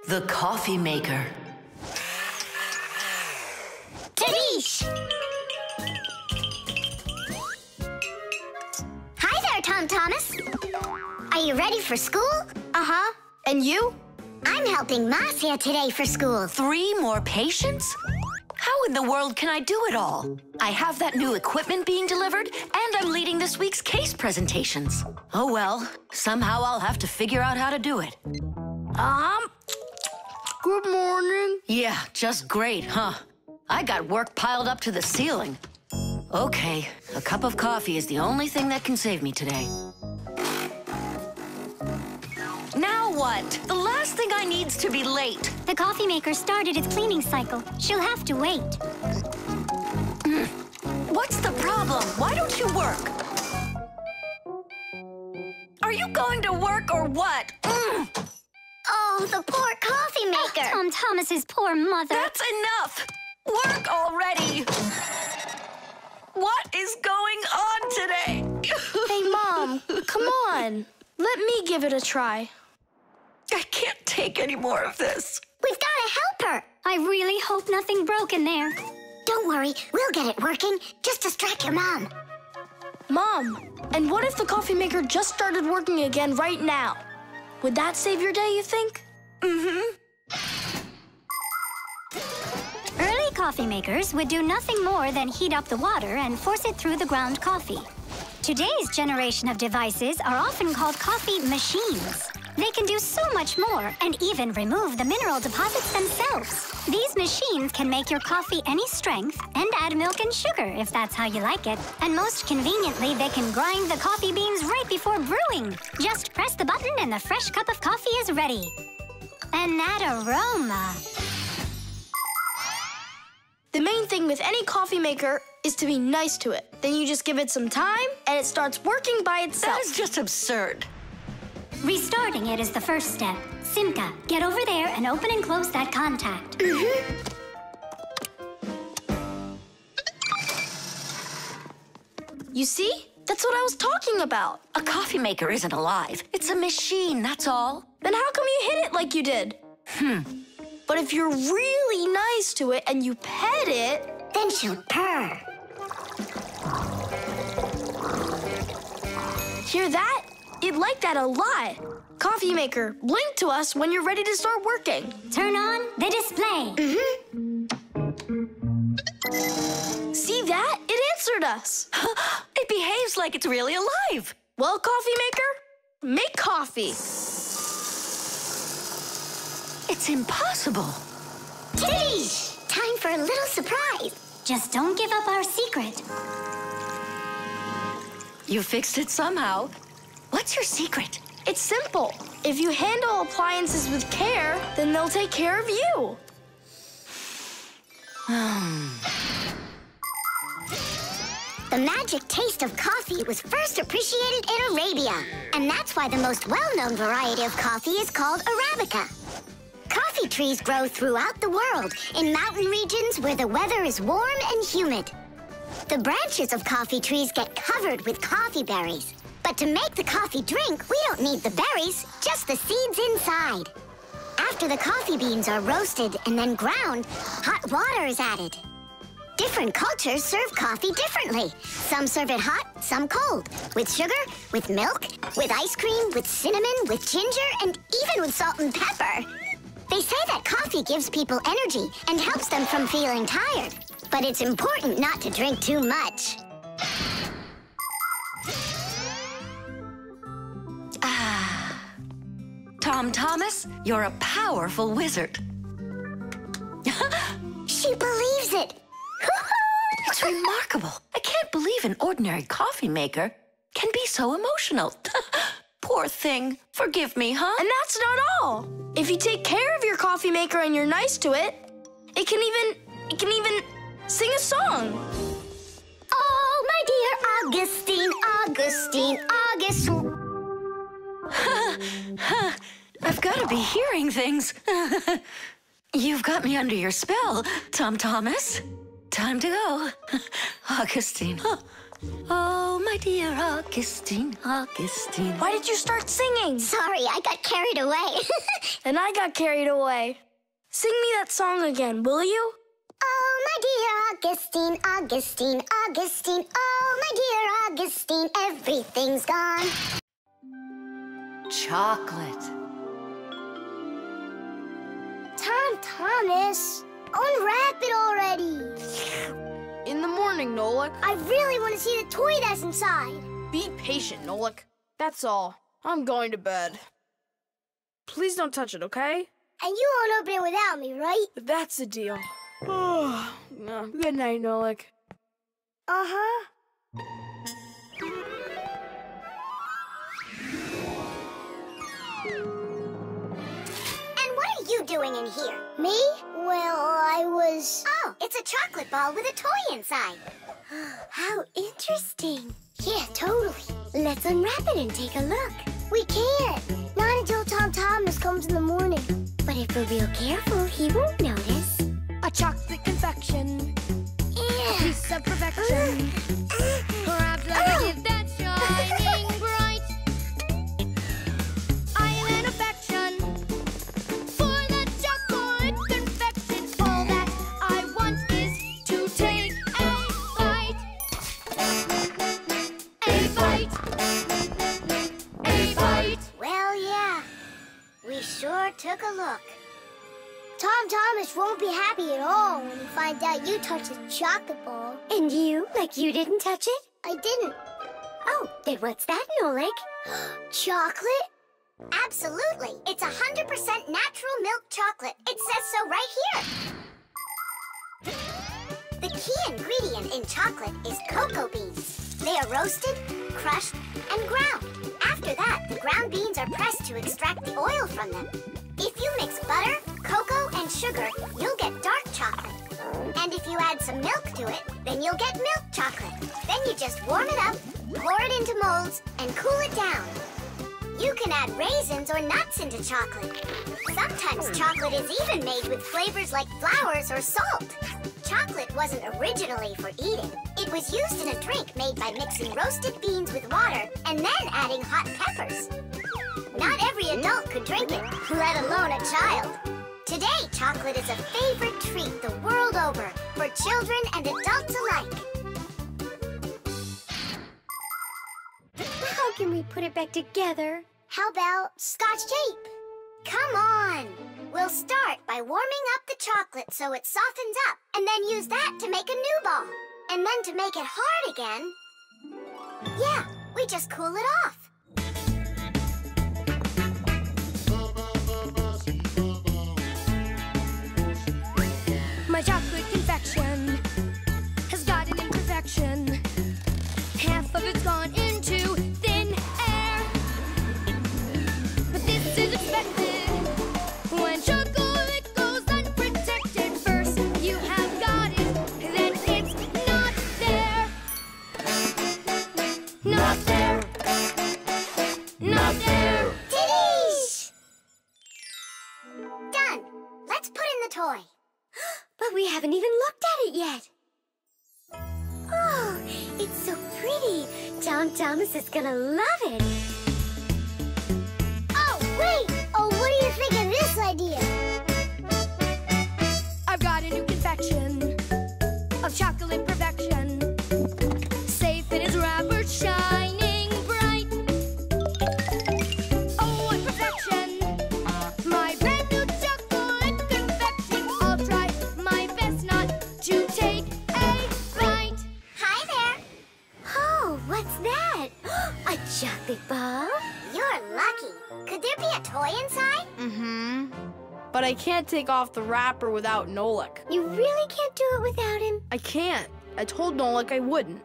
The coffee maker. Tadish! Hi there, Tom Thomas. Are you ready for school? Uh-huh. And you? I'm helping Marcia today for school. 3 more patients? How in the world can I do it all? I have that new equipment being delivered, and I'm leading this week's case presentations. Oh well, somehow I'll have to figure out how to do it. Good morning. Yeah, just great, huh? I got work piled up to the ceiling. Okay, a cup of coffee is the only thing that can save me today. Now what? The last thing I need's to be late. The coffee maker started its cleaning cycle. She'll have to wait. What's the problem? Why don't you work? Are you going to work or what? Oh, the poor coffee maker. Tom Thomas's poor mother. That's enough! Work already! What is going on today? Hey, Mom, come on. Let me give it a try. I can't take any more of this. We've got to help her. I really hope nothing broke in there. Don't worry, we'll get it working. Just distract your mom. Mom, and what if the coffee maker just started working again right now? Would that save your day, you think? Early coffee makers would do nothing more than heat up the water and force it through the ground coffee. Today's generation of devices are often called coffee machines. They can do so much more and even remove the mineral deposits themselves. These machines can make your coffee any strength and add milk and sugar if that's how you like it. And most conveniently, they can grind the coffee beans right before brewing. Just press the button and the fresh cup of coffee is ready. And that aroma. The main thing with any coffee maker is to be nice to it. Then you just give it some time and it starts working by itself. That is just absurd. Restarting it is the first step. Simka, get over there and open and close that contact. You see? That's what I was talking about. A coffee maker isn't alive. It's a machine, that's all. Then how come you hit it like you did? But if you're really nice to it and you pet it... Then she'll purr. Hear that? It liked that a lot. Coffee maker, blink to us when you're ready to start working. Turn on the display. See that? It answered us. It behaves like it's really alive. Well, coffee maker, make coffee. It's impossible. Tadish! Time for a little surprise. Just don't give up our secret. You fixed it somehow. What's your secret? It's simple. If you handle appliances with care, then they'll take care of you. The magic taste of coffee was first appreciated in Arabia. And that's why the most well-known variety of coffee is called Arabica. Coffee trees grow throughout the world in mountain regions where the weather is warm and humid. The branches of coffee trees get covered with coffee berries. But to make the coffee drink, we don't need the berries, just the seeds inside. After the coffee beans are roasted and then ground, hot water is added. Different cultures serve coffee differently. Some serve it hot, some cold. With sugar, with milk, with ice cream, with cinnamon, with ginger, and even with salt and pepper. They say that coffee gives people energy and helps them from feeling tired. But it's important not to drink too much. Tom Thomas, you're a powerful wizard. She believes it. It's remarkable. I can't believe an ordinary coffee maker can be so emotional. Poor thing. Forgive me, huh? And that's not all. If you take care of your coffee maker and you're nice to it, it can even sing a song. Oh, my dear Augustine, Augustine, Augustine. I've got to be hearing things. You've got me under your spell, Tom Thomas. Time to go. Augustine. Oh, my dear Augustine, Augustine. Why did you start singing? Sorry, I got carried away. And I got carried away. Sing me that song again, will you? Oh, my dear Augustine, Augustine, Augustine. Oh, my dear Augustine, everything's gone. Chocolate. Thomas, unwrap it already. In the morning, Nolik. I really want to see the toy that's inside. Be patient, Nolik. That's all. I'm going to bed. Please don't touch it, okay? And you won't open it without me, right? That's the deal. Oh, good night, Nolik. Uh-huh. And what are you doing in here? Me? Well, I was... Oh, it's a chocolate ball with a toy inside. How interesting. Yeah, totally. Let's unwrap it and take a look. We can't. Not until Tom Thomas comes in the morning. But if we're real careful, he won't notice. A chocolate confection, Yeah. piece of perfection. Perhaps like a gift that's shining bright. I am an affection for the chocolate confection. All that I want is to take a bite. A bite. A bite. Well, yeah. We sure took a look. Tom Thomas won't be happy at all when he finds out you touched the chocolate ball. And you? Like you didn't touch it? I didn't. Oh, then what's that, Nolik? Chocolate? Absolutely. It's 100% natural milk chocolate. It says so right here. The key ingredient in chocolate is cocoa beans. They are roasted, crushed, and ground. After that, the ground beans are pressed to extract the oil from them. If you mix butter, cocoa, and sugar, you'll get dark chocolate. And if you add some milk to it, then you'll get milk chocolate. Then you just warm it up, pour it into molds, and cool it down. You can add raisins or nuts into chocolate. Sometimes chocolate is even made with flavors like flowers or salt. Chocolate wasn't originally for eating. It was used in a drink made by mixing roasted beans with water and then adding hot peppers. Not every adult could drink it, let alone a child. Today, chocolate is a favorite treat the world over for children and adults alike. How can we put it back together? How about Scotch tape? Come on! We'll start by warming up the chocolate so it softens up, and then use that to make a new ball. And then to make it hard again... Yeah, we just cool it off. My chocolate confection has got an imperfection. Half of it's gone into thin air. But this is expected when chocolate goes unprotected. First you have got it, then it's not there. Not there. Not there. Titties! Done. Let's put in the toy. But we haven't even looked at it yet. Oh, it's so pretty. Tom Thomas is gonna love it. Oh, wait! Oh, what do you think of this idea? I've got a new confection of chocolate perfection. Safe in its wrapper, shining bright. Oh, what perfection! My brand new chocolate confection. I'll try my best not to take a bite. Hi there. Oh, what's that? A chocolate ball? You're lucky. Could there be a toy inside? Mm-hmm. But I can't take off the wrapper without Nolik. You really can't do it without him? I can't. I told Nolik I wouldn't.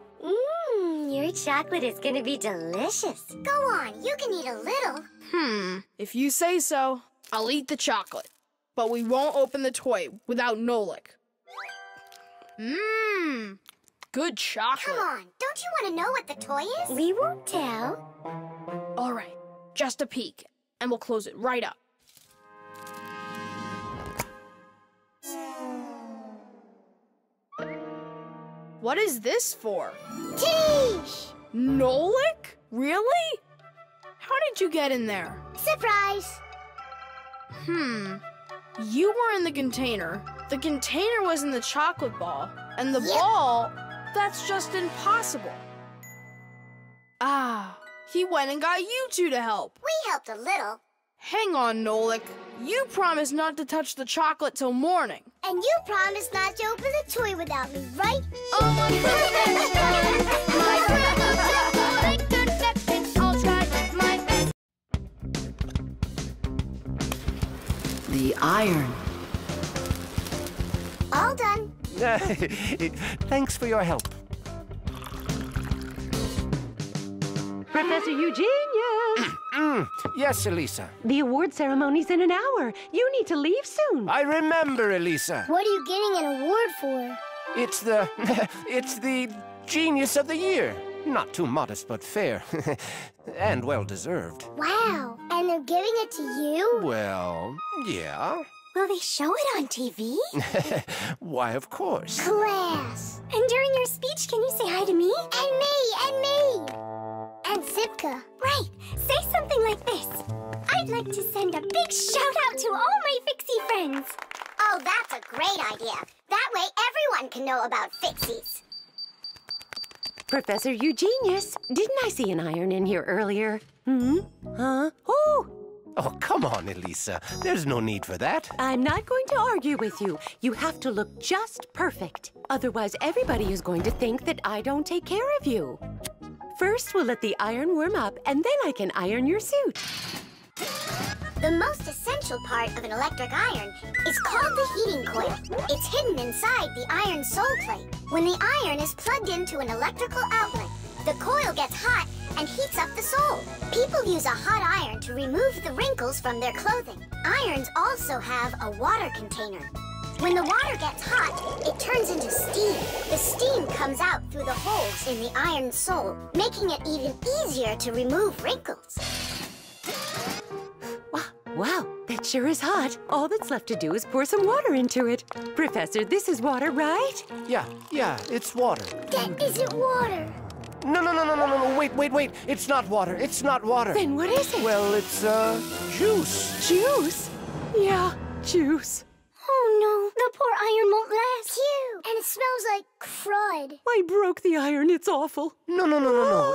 Your chocolate is gonna be delicious. Go on, you can eat a little. If you say so, I'll eat the chocolate. But we won't open the toy without Nolik. Good chocolate. Come on, don't you want to know what the toy is? We won't tell. All right, just a peek, and we'll close it right up. What is this for? Tish! Nolik? Really? How did you get in there? Surprise! You were in the container. The container was in the chocolate ball. And the Yep. ball, that's just impossible. Ah, he went and got you two to help. We helped a little. Hang on, Nolik. You promised not to touch the chocolate till morning. And you promised not to open the toy without me, right? Oh, my I'll try my best. The iron. All done. Thanks for your help. Professor Eugenius! Yes, Elisa. The award ceremony's in an hour. You need to leave soon. I remember, Elisa. What are you getting an award for? It's the... it's the Genius of the Year. Not too modest, but fair. And well-deserved. Wow. And they're giving it to you? Well, yeah. Will they show it on TV? Why, of course. Class. And during your speech, can you say hi to me? And me, and me. And Sipka. Right. Say something like this. I'd like to send a big shout out to all my Fixie friends. Oh, that's a great idea. That way everyone can know about Fixies. Professor Eugenius, didn't I see an iron in here earlier? Huh? Oh! Oh, come on, Elisa. There's no need for that. I'm not going to argue with you. You have to look just perfect. Otherwise, everybody is going to think that I don't take care of you. First, we'll let the iron warm up, and then I can iron your suit. The most essential part of an electric iron is called the heating coil. It's hidden inside the iron sole plate. When the iron is plugged into an electrical outlet, the coil gets hot and heats up the sole. People use a hot iron to remove the wrinkles from their clothing. Irons also have a water container. When the water gets hot, it turns into steam. The steam comes out through the holes in the iron sole, making it even easier to remove wrinkles. Wow, that sure is hot. All that's left to do is pour some water into it. Professor, this is water, right? Yeah, it's water. That isn't water. No, wait. It's not water. It's not water. Then what is it? Well, it's, juice. Juice? Yeah, juice. Oh no, the poor iron won't last. Phew! And it smells like crud. I broke the iron. It's awful. No,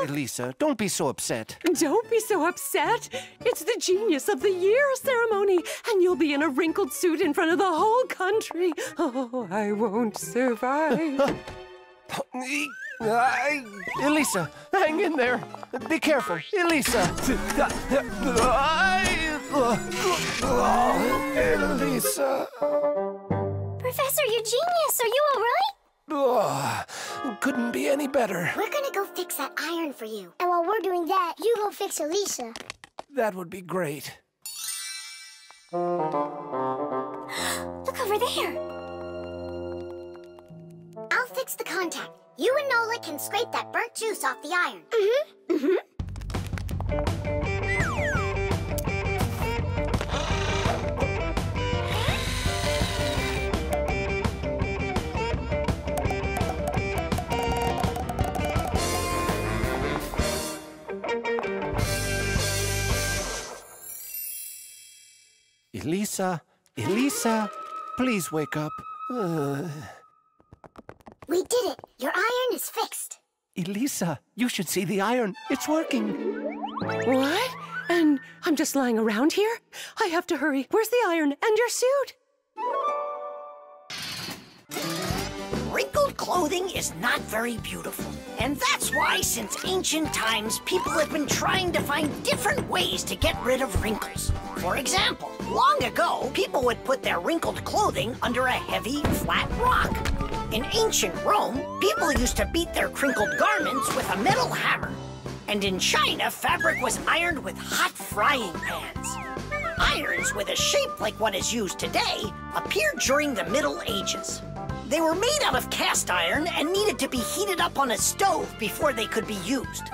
Elisa. Don't be so upset. Don't be so upset. It's the Genius of the Year ceremony, and you'll be in a wrinkled suit in front of the whole country. Oh, I won't survive. Elisa, hang in there. Be careful. Elisa. Elisa. Professor Eugenius, are you all right? Couldn't be any better. We're gonna go fix that iron for you. And while we're doing that, you go fix Elisa. That would be great. Look over there. I'll fix the contact. You and Nola can scrape that burnt juice off the iron. Elisa, please wake up. We did it. Your iron is fixed. Elisa, you should see the iron. It's working. What? And I'm just lying around here? I have to hurry. Where's the iron and your suit? Wrinkled clothing is not very beautiful. And that's why, since ancient times, people have been trying to find different ways to get rid of wrinkles. For example, long ago, people would put their wrinkled clothing under a heavy, flat rock. In ancient Rome, people used to beat their crinkled garments with a metal hammer. And in China, fabric was ironed with hot frying pans. Irons with a shape like what is used today appeared during the Middle Ages. They were made out of cast iron and needed to be heated up on a stove before they could be used.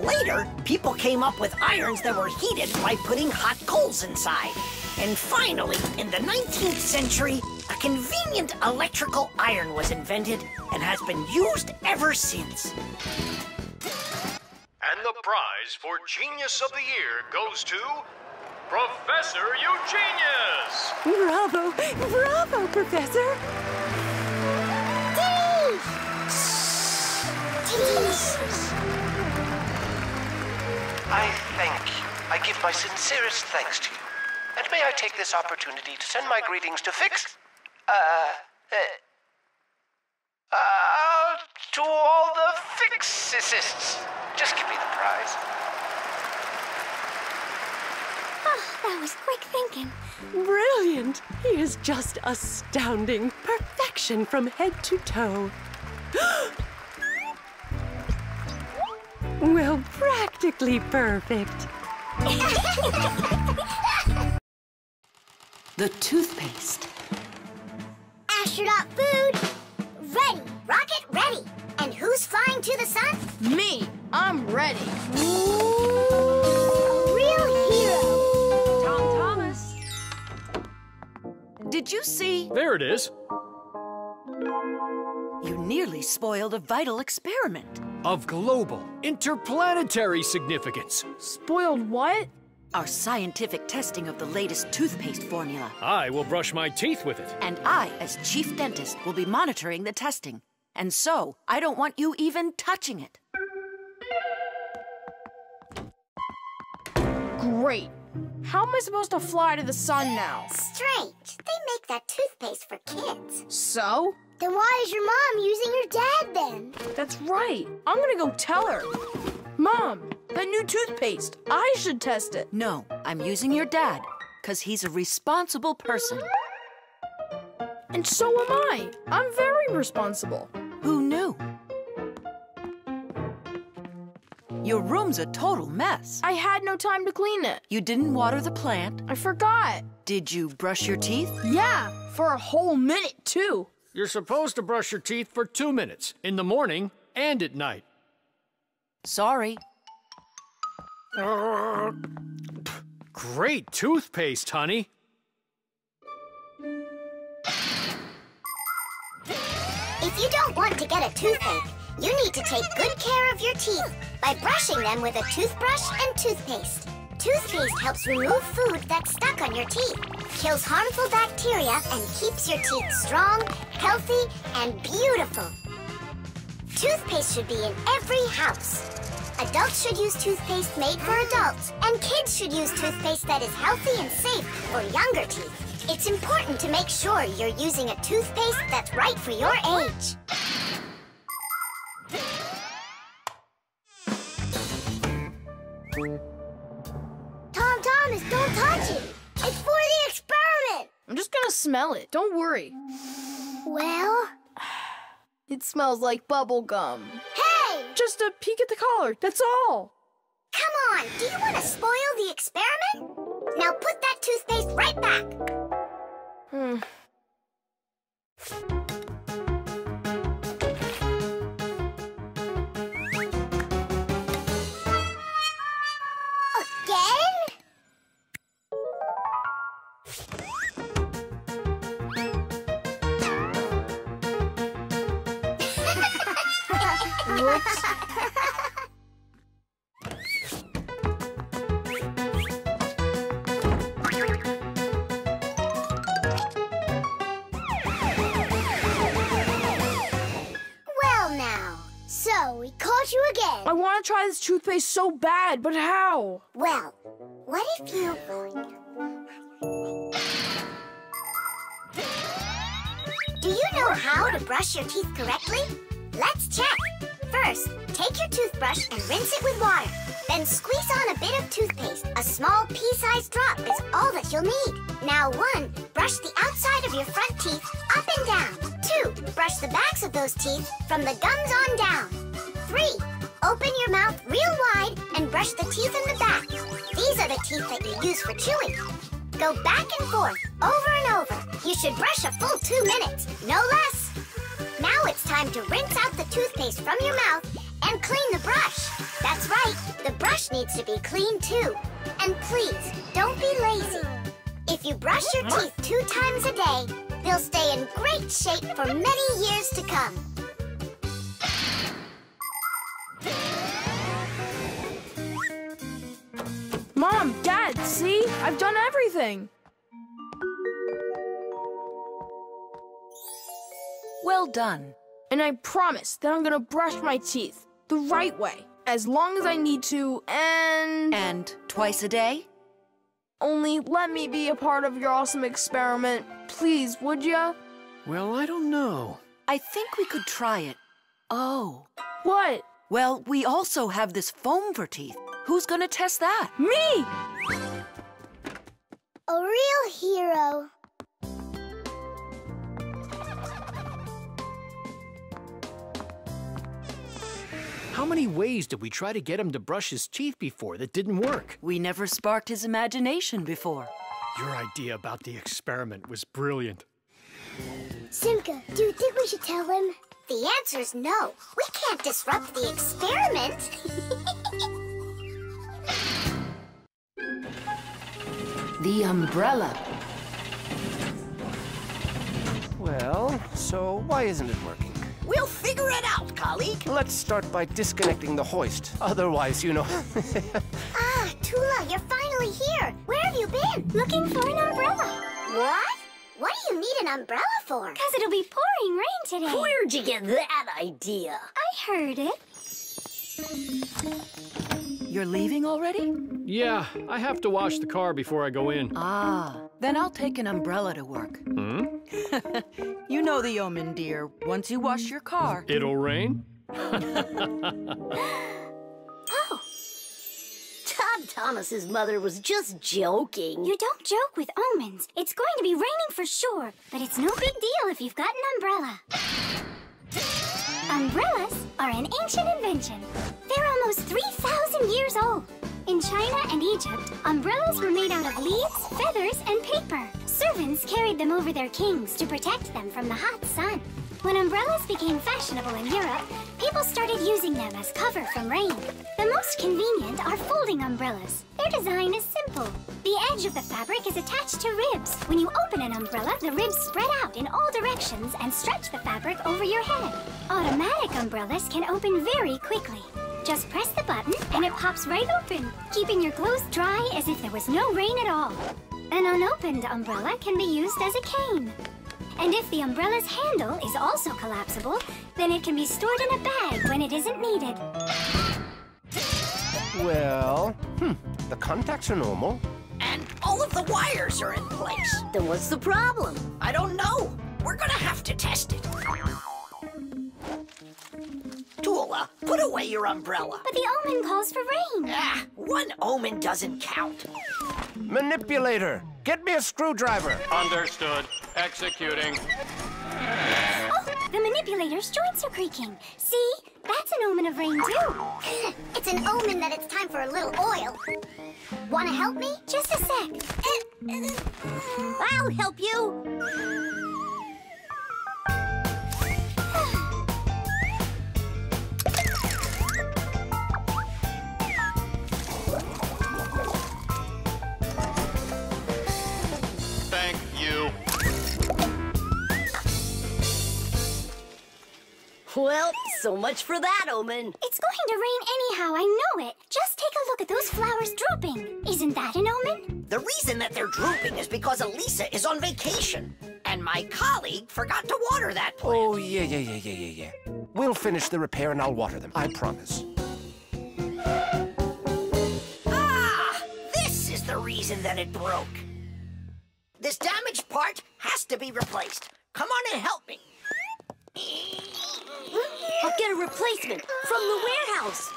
Later, people came up with irons that were heated by putting hot coals inside. And finally, in the 19th century, a convenient electrical iron was invented and has been used ever since. And the prize for Genius of the Year goes to Professor Eugenius! Bravo! Bravo, Professor! I give my sincerest thanks to you. And may I take this opportunity to send my greetings to to all the Fixicists. Just give me the prize. Oh, that was quick thinking. Brilliant! He is just astounding. Perfection from head to toe. Well, practically perfect. The toothpaste. Astronaut food, ready. Rocket ready. And who's flying to the sun? Me. I'm ready. A real hero. Tom Thomas. Did you see? There it is. You nearly spoiled a vital experiment. Of global, interplanetary significance. Spoiled what? Our scientific testing of the latest toothpaste formula. I will brush my teeth with it. And I, as chief dentist, will be monitoring the testing. And so, I don't want you even touching it. Great. How am I supposed to fly to the sun now? Strange. They make that toothpaste for kids. So? Then why is your mom using your dad then? That's right. I'm gonna go tell her. Mom, that new toothpaste. I should test it. No, I'm using your dad, because he's a responsible person. And so am I. I'm very responsible. Who knew? Your room's a total mess. I had no time to clean it. You didn't water the plant. I forgot. Did you brush your teeth? Yeah, for a whole minute, too. You're supposed to brush your teeth for 2 minutes, in the morning and at night. Sorry. Great toothpaste, honey. If you don't want to get a toothache, you need to take good care of your teeth by brushing them with a toothbrush and toothpaste. Toothpaste helps remove food that's stuck on your teeth, kills harmful bacteria, and keeps your teeth strong, healthy, and beautiful. Toothpaste should be in every house. Adults should use toothpaste made for adults, and kids should use toothpaste that is healthy and safe for younger teeth. It's important to make sure you're using a toothpaste that's right for your age. Tom Thomas, don't touch it! It's for the experiment! I'm just gonna smell it. Don't worry. Well? It smells like bubble gum. Hey! Just a peek at the collar, that's all. Come on, do you want to spoil the experiment? Now put that toothpaste right back. Again? Whoops. Well now, so we caught you again. I want to try this toothpaste so bad, but how? Well, what if you... Do you know how to brush your teeth correctly? Let's check. First, take your toothbrush and rinse it with water. Then squeeze on a bit of toothpaste. A small pea-sized drop is all that you'll need. Now 1, brush the outside of your front teeth up and down. 2, brush the backs of those teeth from the gums on down. 3, open your mouth real wide and brush the teeth in the back. These are the teeth that you use for chewing. Go back and forth, over and over. You should brush a full 2 minutes, no less. Now it's time to rinse out the toothpaste from your mouth and clean the brush. That's right, the brush needs to be clean too. And please, don't be lazy. If you brush your teeth 2 times a day, They'll stay in great shape for many years to come. Mom, Dad, see? I've done everything. Well done. And I promise that I'm gonna brush my teeth the right way, as long as I need to, And twice a day? only let me be a part of your awesome experiment. Please, would ya? Well, I don't know. I think we could try it. Oh. What? Well, we also have this foam for teeth. Who's gonna test that? Me! A real hero. How many ways did we try to get him to brush his teeth before that didn't work? We never sparked his imagination before. Your idea about the experiment was brilliant. Simka, do you think we should tell him? The answer's no. We can't disrupt the experiment. The umbrella. Well, so why isn't it working? We'll figure it out, colleague. Let's start by disconnecting the hoist. Otherwise, you know... Ah, Tula, you're finally here. Where have you been? Looking for an umbrella. What? What do you need an umbrella for? Because it'll be pouring rain today. Where'd you get that idea? I heard it. You're leaving already? Yeah, I have to wash the car before I go in. Ah, then I'll take an umbrella to work. Hmm? You know the omen, dear. Once you wash your car... It'll rain? Oh. Todd Thomas's mother was just joking. You don't joke with omens. It's going to be raining for sure, but it's no big deal if you've got an umbrella. Umbrellas are an ancient invention. They're almost 3,000 years old. In China and Egypt, umbrellas were made out of leaves, feathers, and paper. Servants carried them over their kings to protect them from the hot sun. When umbrellas became fashionable in Europe, people started using them as cover from rain. The most convenient are folding umbrellas. Their design is simple. The edge of the fabric is attached to ribs. When you open an umbrella, the ribs spread out in all directions and stretch the fabric over your head. Automatic umbrellas can open very quickly. Just press the button and it pops right open, keeping your clothes dry as if there was no rain at all. An unopened umbrella can be used as a cane. And if the umbrella's handle is also collapsible, then it can be stored in a bag when it isn't needed. Well, the contacts are normal. And all of the wires are in place. Then what's the problem? I don't know. We're gonna have to test it. Tula, put away your umbrella. But the omen calls for rain. Ah, one omen doesn't count. Manipulator, get me a screwdriver. Understood. Executing. Oh, the manipulator's joints are creaking. See? That's an omen of rain, too. It's an omen that it's time for a little oil. Want to help me? Just a sec. I'll help you. Thank you. Well, so much for that omen. It's going to rain anyhow, I know it. Just take a look at those flowers drooping. Isn't that an omen? The reason that they're drooping is because Elisa is on vacation. And my colleague forgot to water that plant. Oh, yeah. We'll finish the repair and I'll water them, I promise. Ah! This is the reason that it broke. This damaged part has to be replaced. Come on and help me. I'll get a replacement from the warehouse.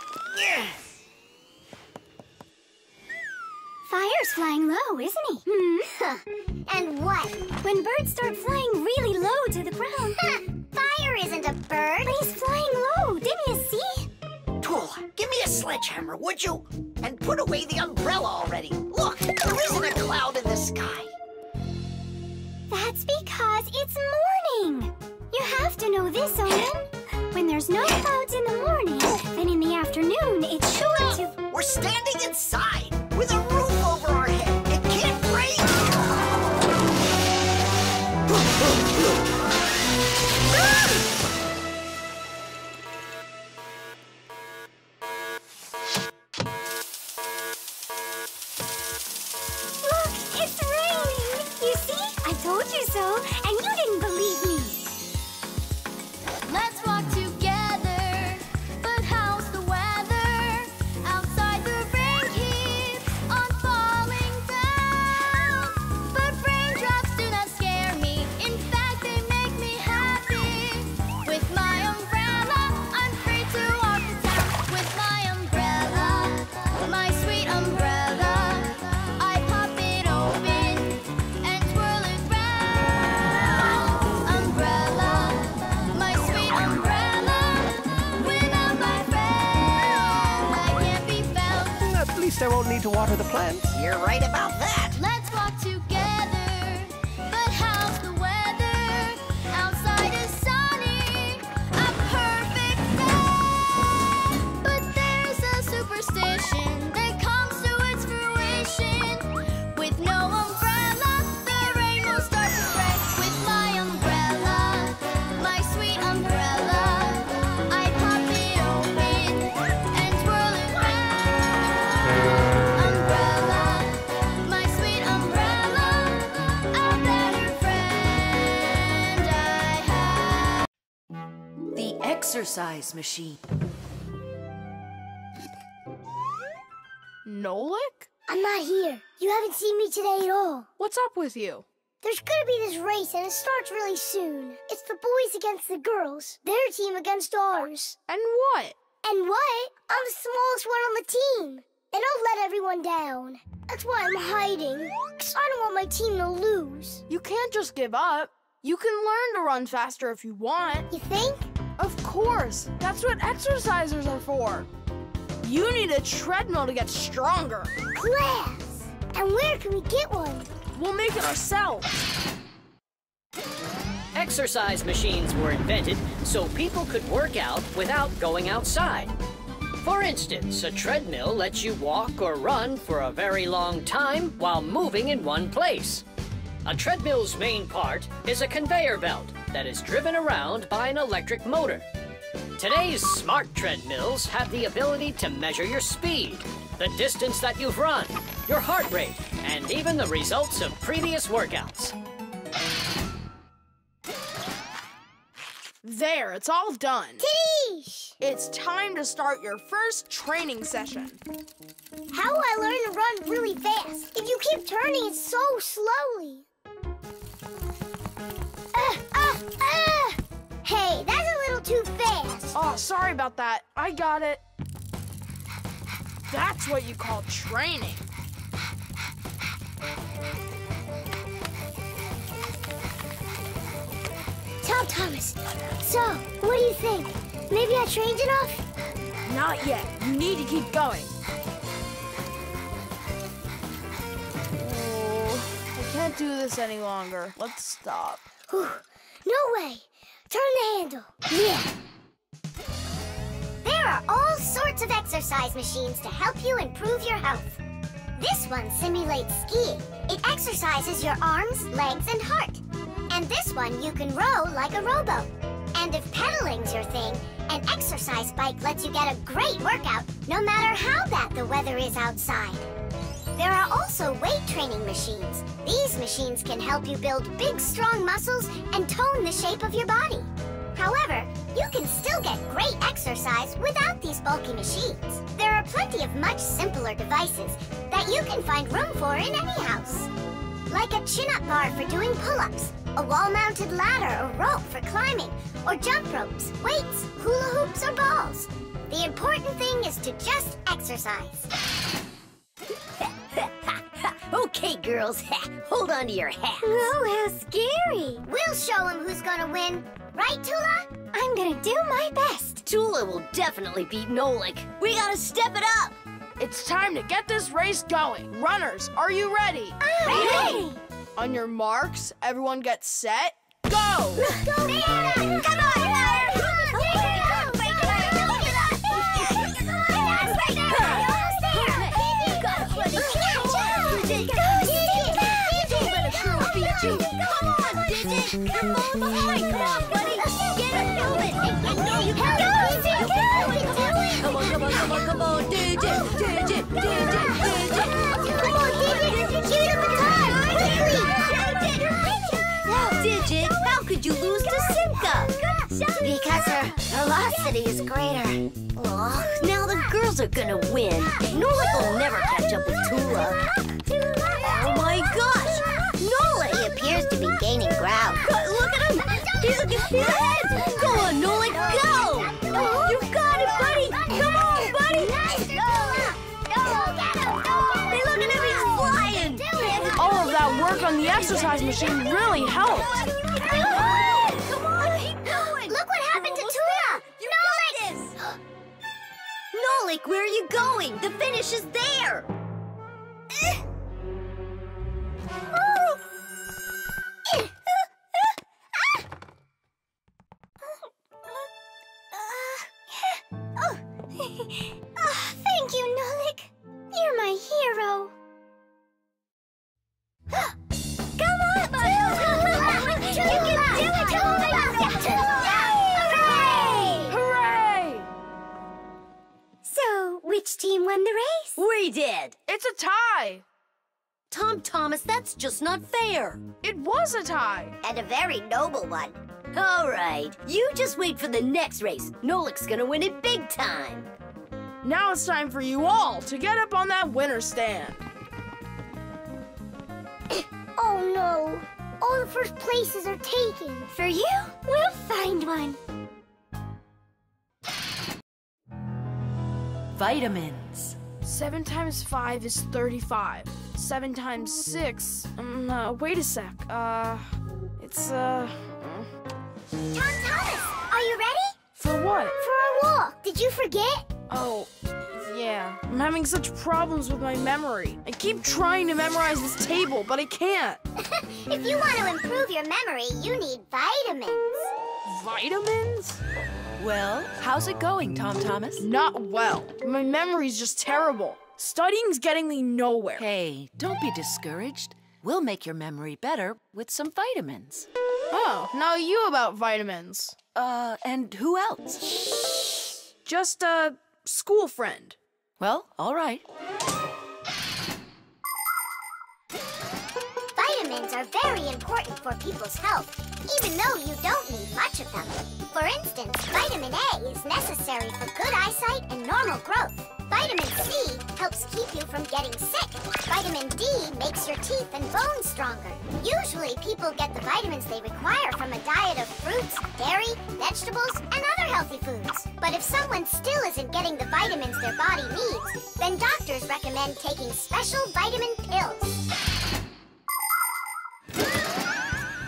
Fire's flying low, isn't he? And what? When birds start flying really low to the ground. Fire isn't a bird. But he's flying low, didn't you see? Tula, give me a sledgehammer, would you? And put away the umbrella already. Look, there isn't a cloud in the sky. That's because it's morning. You have to know this, Omen. When there's no clouds in the morning, then in the afternoon, it's sure to... We're standing inside with a roof over our head. It can't rain. told you so, and you didn't believe me. Let's walk together, but how's the weather? Outside the rain keeps on falling down. But raindrops do not scare me, in fact they make me happy. With my umbrella, I'm free to walk the town. With my umbrella, my sweet umbrella, I pop it open and twirl it round. Umbrella, my sweet umbrella, without my friend, I can't be found. At least I won't need to water the plants. You're right about that. Let's walk together, but how's the weather? Outside is sunny, a perfect day. But there's a superstition that comes to its fruition. With no umbrella, the rain will start to spray. With my umbrella, my sweet umbrella, I pop it open and twirl it round. Umbrella, my sweet umbrella, a better friend I have. The exercise machine. Nolik? I'm not here. You haven't seen me today at all. What's up with you? There's gonna be this race, and it starts really soon. It's the boys against the girls. Their team against ours. And what? And what? I'm the smallest one on the team. And I'll let everyone down. That's why I'm hiding. 'Cause I don't want my team to lose. You can't just give up. You can learn to run faster if you want. You think? Of course. That's what exercisers are for. You need a treadmill to get stronger. Class! And where can we get one? We'll make it ourselves. Exercise machines were invented so people could work out without going outside. For instance, a treadmill lets you walk or run for a very long time while moving in one place. A treadmill's main part is a conveyor belt that is driven around by an electric motor. Today's smart treadmills have the ability to measure your speed, the distance that you've run, your heart rate, and even the results of previous workouts. There, it's all done. Tish! It's time to start your first training session. How will I learn to run really fast if you keep turning it so slowly? Hey, that's a little too fast. Oh, sorry about that. I got it. That's what you call training. Tell Thomas. So, what do you think? Maybe I trained enough? Not yet. You need to keep going. Oh, I can't do this any longer. Let's stop. Whew. No way. Turn the handle. Yeah. There are all sorts of exercise machines to help you improve your health. This one simulates skiing. It exercises your arms, legs, and heart. And this one you can row like a rowboat. And if pedaling's your thing, an exercise bike lets you get a great workout no matter how bad the weather is outside. There are also weight training machines. These machines can help you build big, strong muscles and tone the shape of your body. However, you can still get great exercise without these bulky machines. There are plenty of much simpler devices that you can find room for in any house. Like a chin-up bar for doing pull-ups, a wall-mounted ladder or rope for climbing, or jump ropes, weights, hula hoops, or balls. The important thing is to just exercise. Okay, girls, hold on to your hats. Oh, how scary. We'll show him who's gonna win. Right, Tula? I'm gonna do my best. Tula will definitely beat Nolik. We gotta step it up. It's time to get this race going. Runners, are you ready? Ready! On your marks, everyone get set, go! Let's go, Banana! Come on, Come on, buddy! Get it moving! I know you can do it! Come on, DJ! Come on, Digit! Give it up a time! Quickly! could you lose to Simka? Because her velocity is greater. Oh, now the girls are gonna win. Nolik will never catch up with Tula. Oh my gosh! Nolik! He appears to be gaining ground. Look at him! He's ahead! Go on, Nolik, go! You got it, buddy! Come on, buddy! Hey, look at him, he's flying! All of that work on the exercise machine really helped. Come on, keep going! Look what happened to Tula! Nolik! Nolik, where are you going? The finish is there! Thank you, Nolik. You're my hero. Come on, you can do it, Hooray! Hooray! So, which team won the race? We did! It's a tie. Tom Thomas, that's just not fair. It was a tie. And a very noble one. All right, you just wait for the next race. Nolik's gonna win it big time. Now it's time for you all to get up on that winner's stand. Oh no! All the first places are taken. For you, we'll find one. Vitamins. 7 times 5 is 35. 7 times 6. Wait a sec. It's Tom Thomas, are you ready? For what? For a walk. Did you forget? Oh, yeah. I'm having such problems with my memory. I keep trying to memorize this table, but I can't. If you want to improve your memory, you need vitamins. Vitamins? Well, how's it going, Tom Thomas? Not well. My memory's just terrible. Studying's getting me nowhere. Hey, don't be discouraged. We'll make your memory better with some vitamins. Oh, now you about vitamins. And who else? Just a school friend. Well, all right. Vitamins are very important for people's health, even though you don't need much of them. For instance, vitamin A is necessary for good eyesight and normal growth. Vitamin C helps keep you from getting sick. Vitamin D makes your teeth and bones stronger. Usually, people get the vitamins they require from a diet of fruits, dairy, vegetables, and other healthy foods. But if someone still isn't getting the vitamins their body needs, then doctors recommend taking special vitamin pills.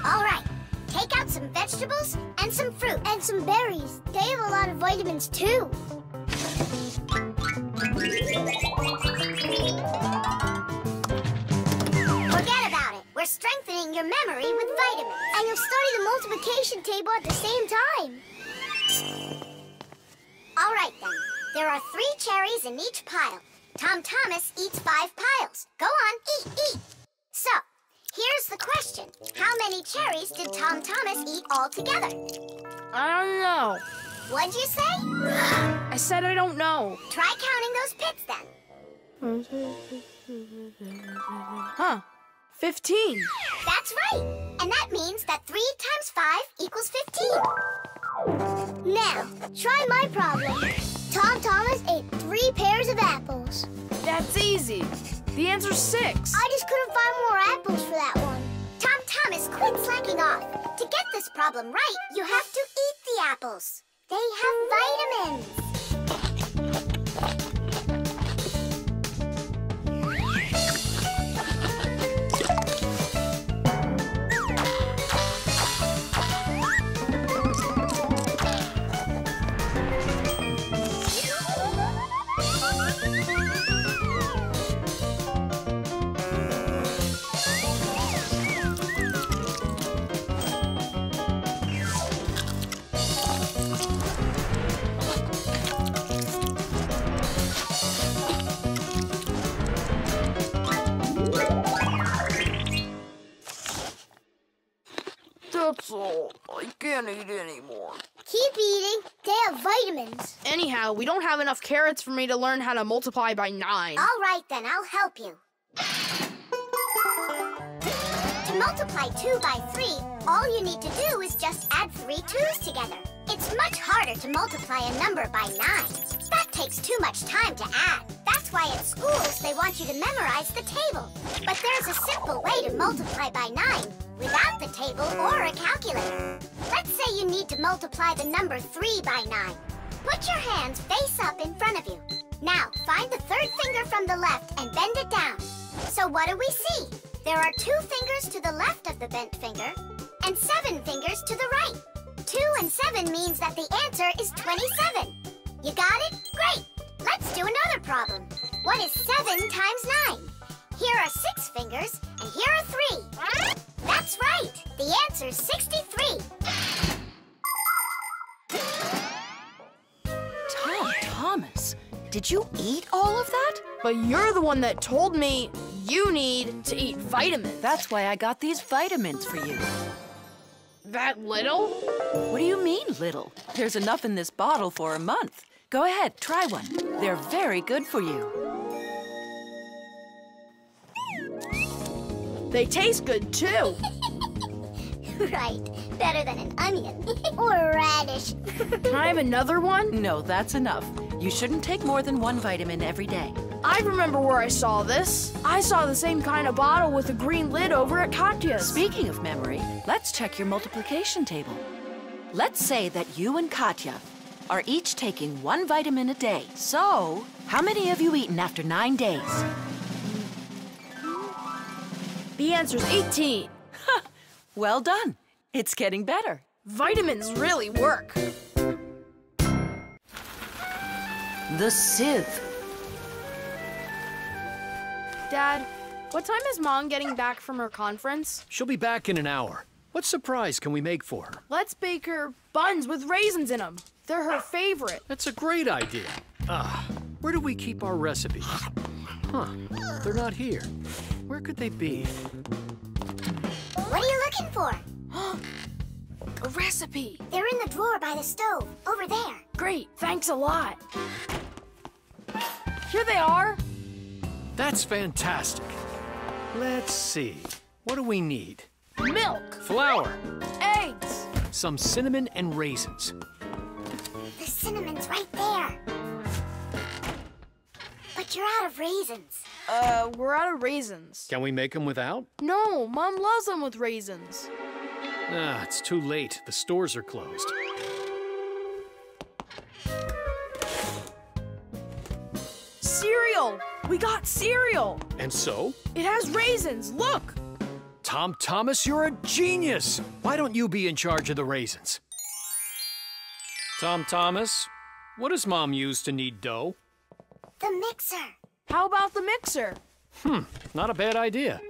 All right, take out some vegetables and some fruit. And some berries. They have a lot of vitamins, too. Forget about it. We're strengthening your memory with vitamins. And you'll study the multiplication table at the same time. All right, then. There are 3 cherries in each pile. Tom Thomas eats 5 piles. Go on, eat. So, here's the question. How many cherries did Tom Thomas eat altogether? I don't know. What'd you say? I said I don't know. Try counting those pits, then. Huh. 15. That's right. And that means that 3 times 5 equals 15. Now, try my problem. Tom Thomas ate 3 pairs of apples. That's easy. The answer's 6. I just couldn't find more apples for that one. Tom Thomas, quit slacking off. To get this problem right, you have to eat the apples. They have vitamins. That's all. I can't eat anymore. Keep eating. They have vitamins. Anyhow, we don't have enough carrots for me to learn how to multiply by 9. All right, then. I'll help you. multiply 2 by 3, all you need to do is just add 3 2's together. It's much harder to multiply a number by 9. That takes too much time to add. That's why at schools they want you to memorize the table. But there's a simple way to multiply by 9 without the table or a calculator. Let's say you need to multiply the number 3 by 9. Put your hands face up in front of you. Now, find the third finger from the left and bend it down. So what do we see? There are 2 fingers to the left of the bent finger and 7 fingers to the right. 2 and 7 means that the answer is 27. You got it? Great! Let's do another problem. What is 7 times 9? Here are 6 fingers, and here are 3. That's right! The answer's 63. Thomas, did you eat all of that? But you're the one that told me you need to eat vitamins. That's why I got these vitamins for you. That little? What do you mean, little? There's enough in this bottle for a month. Go ahead, try one. They're very good for you. They taste good, too. Right. Better than an onion. Or a radish. Can I have another one? No, that's enough. You shouldn't take more than 1 vitamin every day. I remember where I saw this. I saw the same kind of bottle with a green lid over at Katya's. Speaking of memory, let's check your multiplication table. Let's say that you and Katya are each taking 1 vitamin a day. So, how many have you eaten after 9 days? The answer's 18. Well done. It's getting better. Vitamins really work. The sieve. Dad, what time is Mom getting back from her conference? She'll be back in an hour. What surprise can we make for her? Let's bake her buns with raisins in them. They're her favorite. That's a great idea. Where do we keep our recipes? Huh, they're not here. Where could they be? What are you looking for? A recipe. They're in the drawer by the stove, over there. Great, thanks a lot. Here they are. That's fantastic. Let's see. What do we need? Milk. Flour. Eggs. Some cinnamon and raisins. The cinnamon's right there. But you're out of raisins. We're out of raisins. Can we make them without? No, Mom loves them with raisins. It's too late. The stores are closed. Cereal! We got cereal! And so? It has raisins, look! Tom Thomas, you're a genius! Why don't you be in charge of the raisins? Tom Thomas, what does Mom use to knead dough? The mixer. How about the mixer? Not a bad idea.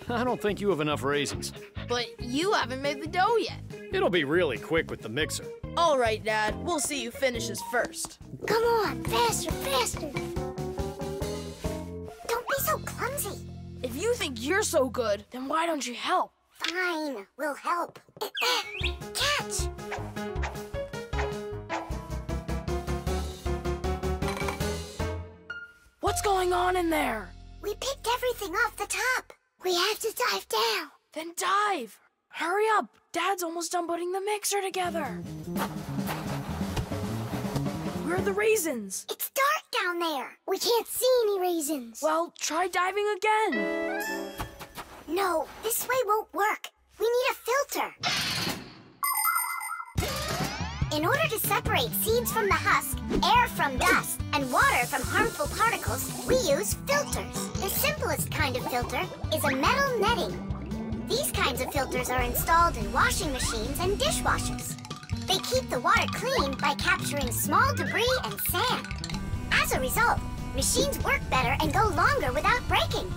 I don't think you have enough raisins. But you haven't made the dough yet. It'll be really quick with the mixer. All right, Dad. We'll see who finishes first. Come on, faster, faster. Don't be so clumsy. If you think you're so good, then why don't you help? Fine, we'll help. Catch! What's going on in there? We picked everything off the top. We have to dive down. Then dive. Hurry up. Dad's almost done putting the mixer together. Where are the raisins? It's dark down there. We can't see any raisins. Well, try diving again. No, this way won't work. We need a filter. In order to separate seeds from the husk, air from dust, and water from harmful particles, we use filters. The simplest kind of filter is a metal netting. These kinds of filters are installed in washing machines and dishwashers. They keep the water clean by capturing small debris and sand. As a result, machines work better and go longer without breaking.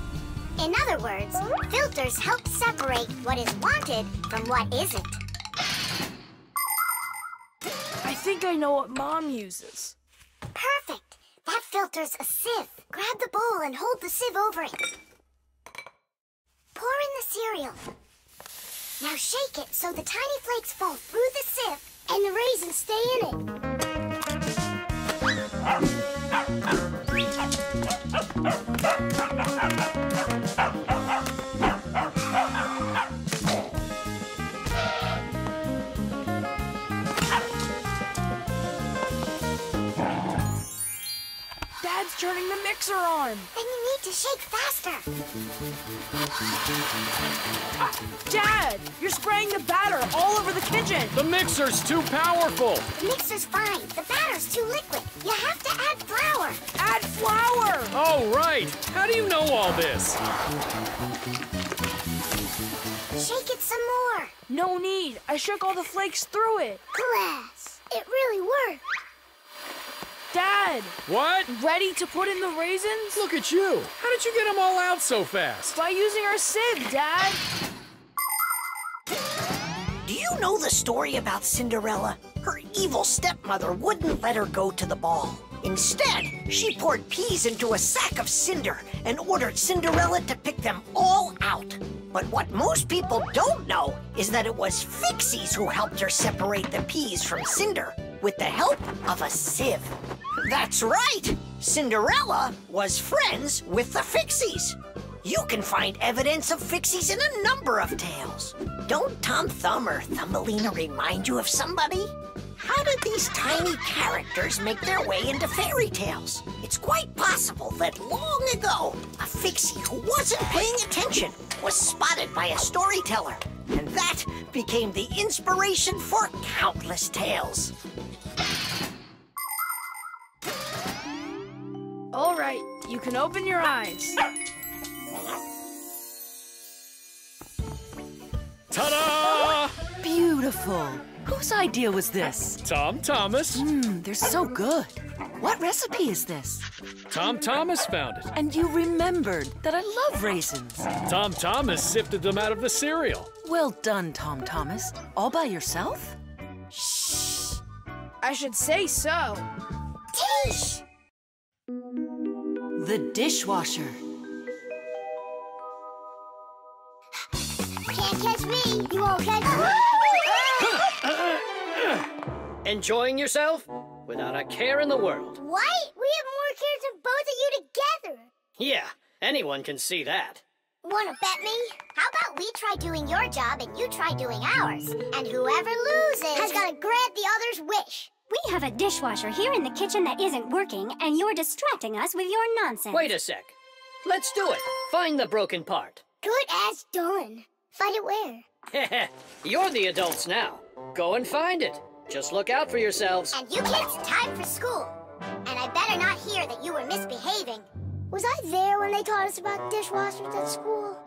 In other words, filters help separate what is wanted from what isn't. I think I know what Mom uses. Perfect. That filter's a sieve. Grab the bowl and hold the sieve over it. Pour in the cereal. Now shake it so the tiny flakes fall through the sieve and the raisins stay in it. turning the mixer on. Then you need to shake faster. Dad, you're spraying the batter all over the kitchen. The mixer's too powerful. The mixer's fine. The batter's too liquid. You have to add flour. Add flour! Oh, right. How do you know all this? Shake it some more. No need. I shook all the flakes through it. Class, it really worked. Dad! What? Ready to put in the raisins? Look at you. How did you get them all out so fast? By using our sieve, Dad. Do you know the story about Cinderella? Her evil stepmother wouldn't let her go to the ball. Instead, she poured peas into a sack of cinder and ordered Cinderella to pick them all out. But what most people don't know is that it was Fixies who helped her separate the peas from cinder with the help of a sieve. That's right! Cinderella was friends with the Fixies. You can find evidence of Fixies in a number of tales. Don't Tom Thumb or Thumbelina remind you of somebody? How did these tiny characters make their way into fairy tales? It's quite possible that long ago, a Fixie who wasn't paying attention was spotted by a storyteller, and that became the inspiration for countless tales. All right, you can open your eyes. Ta-da! Beautiful. Whose idea was this? Tom Thomas. They're so good. What recipe is this? Tom Thomas found it. And you remembered that I love raisins. Tom Thomas sifted them out of the cereal. Well done, Tom Thomas. All by yourself? Shh. I should say so. Tish! The dishwasher. Can't catch me. You won't catch me. Enjoying yourself? Without a care in the world. What? We have more cares than both of you together. Yeah, anyone can see that. Wanna bet me? How about we try doing your job and you try doing ours? And whoever loses has got to grant the other's wish. We have a dishwasher here in the kitchen that isn't working, and you're distracting us with your nonsense. Wait a sec. Let's do it. Find the broken part. Good as done. Find it where? You're the adults now. Go and find it. Just look out for yourselves. And you kids, time for school. And I better not hear that you were misbehaving. Was I there when they taught us about dishwashers at school?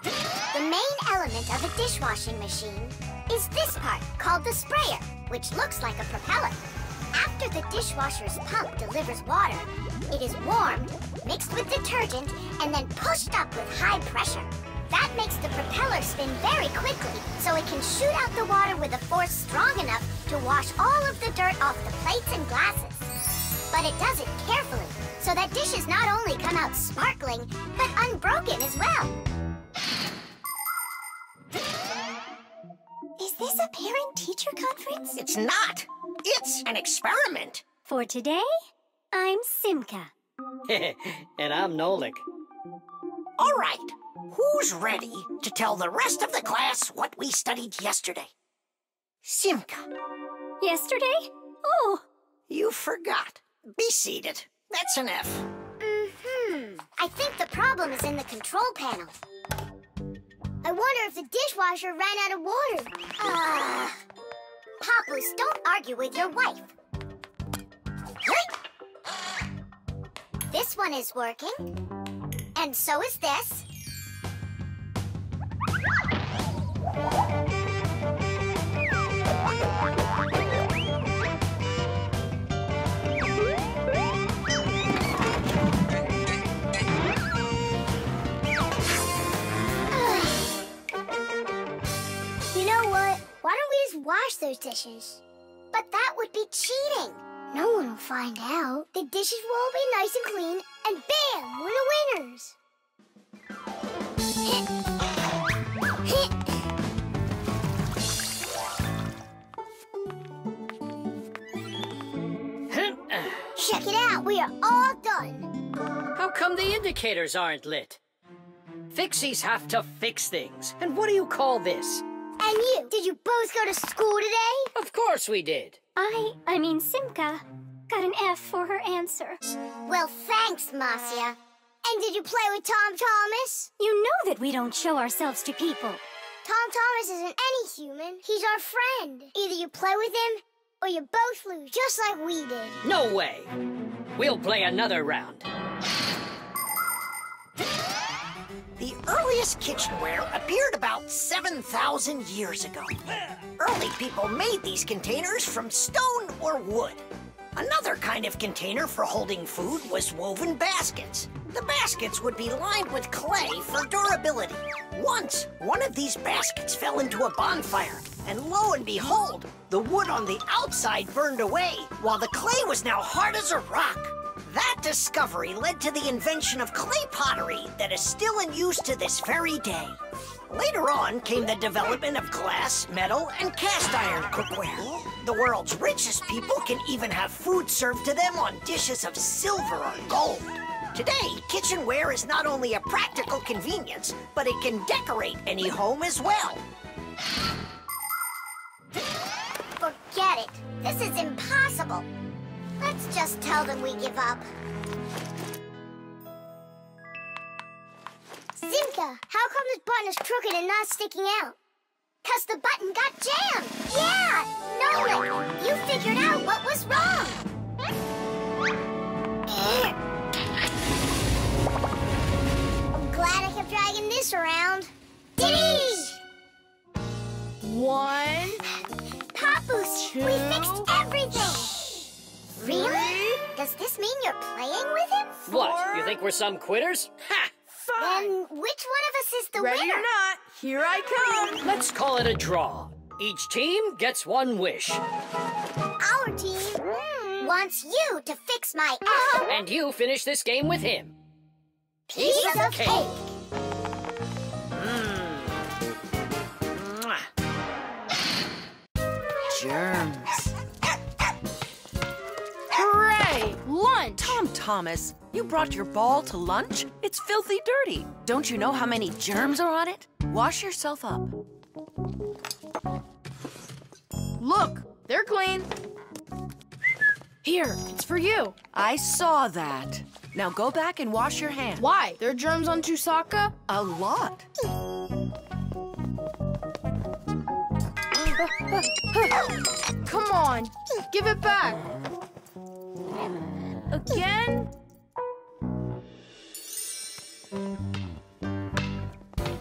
The main element of a dishwashing machine is this part, called the sprayer, which looks like a propeller. After the dishwasher's pump delivers water, it is warmed, mixed with detergent, and then pushed up with high pressure. That makes the propeller spin very quickly, so it can shoot out the water with a force strong enough to wash all of the dirt off the plates and glasses. But it does it carefully, so that dishes not only come out sparkling, but unbroken as well. Is this a parent-teacher conference? It's not. It's an experiment. For today, I'm Simka. And I'm Nolik. All right. Who's ready to tell the rest of the class what we studied yesterday? Simka. Yesterday? Oh. You forgot. Be seated. That's an F. I think the problem is in the control panel. I wonder if the dishwasher ran out of water. Papoose, don't argue with your wife. This one is working. And so is this. You know what? Why don't we just wash those dishes? But that would be cheating. No one will find out. The dishes will all be nice and clean, and bam, we're the winners. Check it out, we are all done. How come the indicators aren't lit? Fixies have to fix things. And what do you call this? And you, did you both go to school today? Of course we did. I mean Simka. got an F for her answer. Well, thanks, Marcia. And did you play with Tom Thomas? You know that we don't show ourselves to people. Tom Thomas isn't any human. He's our friend. Either you play with him, or you both lose, just like we did. No way. We'll play another round. The earliest kitchenware appeared about 7,000 years ago. Early people made these containers from stone or wood. Another kind of container for holding food was woven baskets. The baskets would be lined with clay for durability. Once, one of these baskets fell into a bonfire, and lo and behold, the wood on the outside burned away, while the clay was now hard as a rock. That discovery led to the invention of clay pottery that is still in use to this very day. Later on came the development of glass, metal, and cast iron cookware. The world's richest people can even have food served to them on dishes of silver or gold. Today, kitchenware is not only a practical convenience, but it can decorate any home as well. Forget it. This is impossible. Let's just tell them we give up. Simka, how come this button is crooked and not sticking out? 'Cause the button got jammed. Yeah, Nolan, you figured out what was wrong. I'm glad I kept dragging this around. Diddy! 1, Papoose, two, we fixed everything. Really? Does this mean you're playing with him? What, you think we're some quitters? Ha! Then which one of us is the ready winner? or not, here I come. Let's call it a draw. Each team gets one wish. Our team wants you to fix my F. And you finish this game with him. Piece of cake. Mwah. Germs. Hooray! Lunch! Tom Thomas, you brought your ball to lunch? It's filthy dirty. Don't you know how many germs are on it? Wash yourself up. Look, they're clean. Here, it's for you. I saw that. Now go back and wash your hands. Why? There are germs on Chusaka? A lot. Come on, give it back. Again?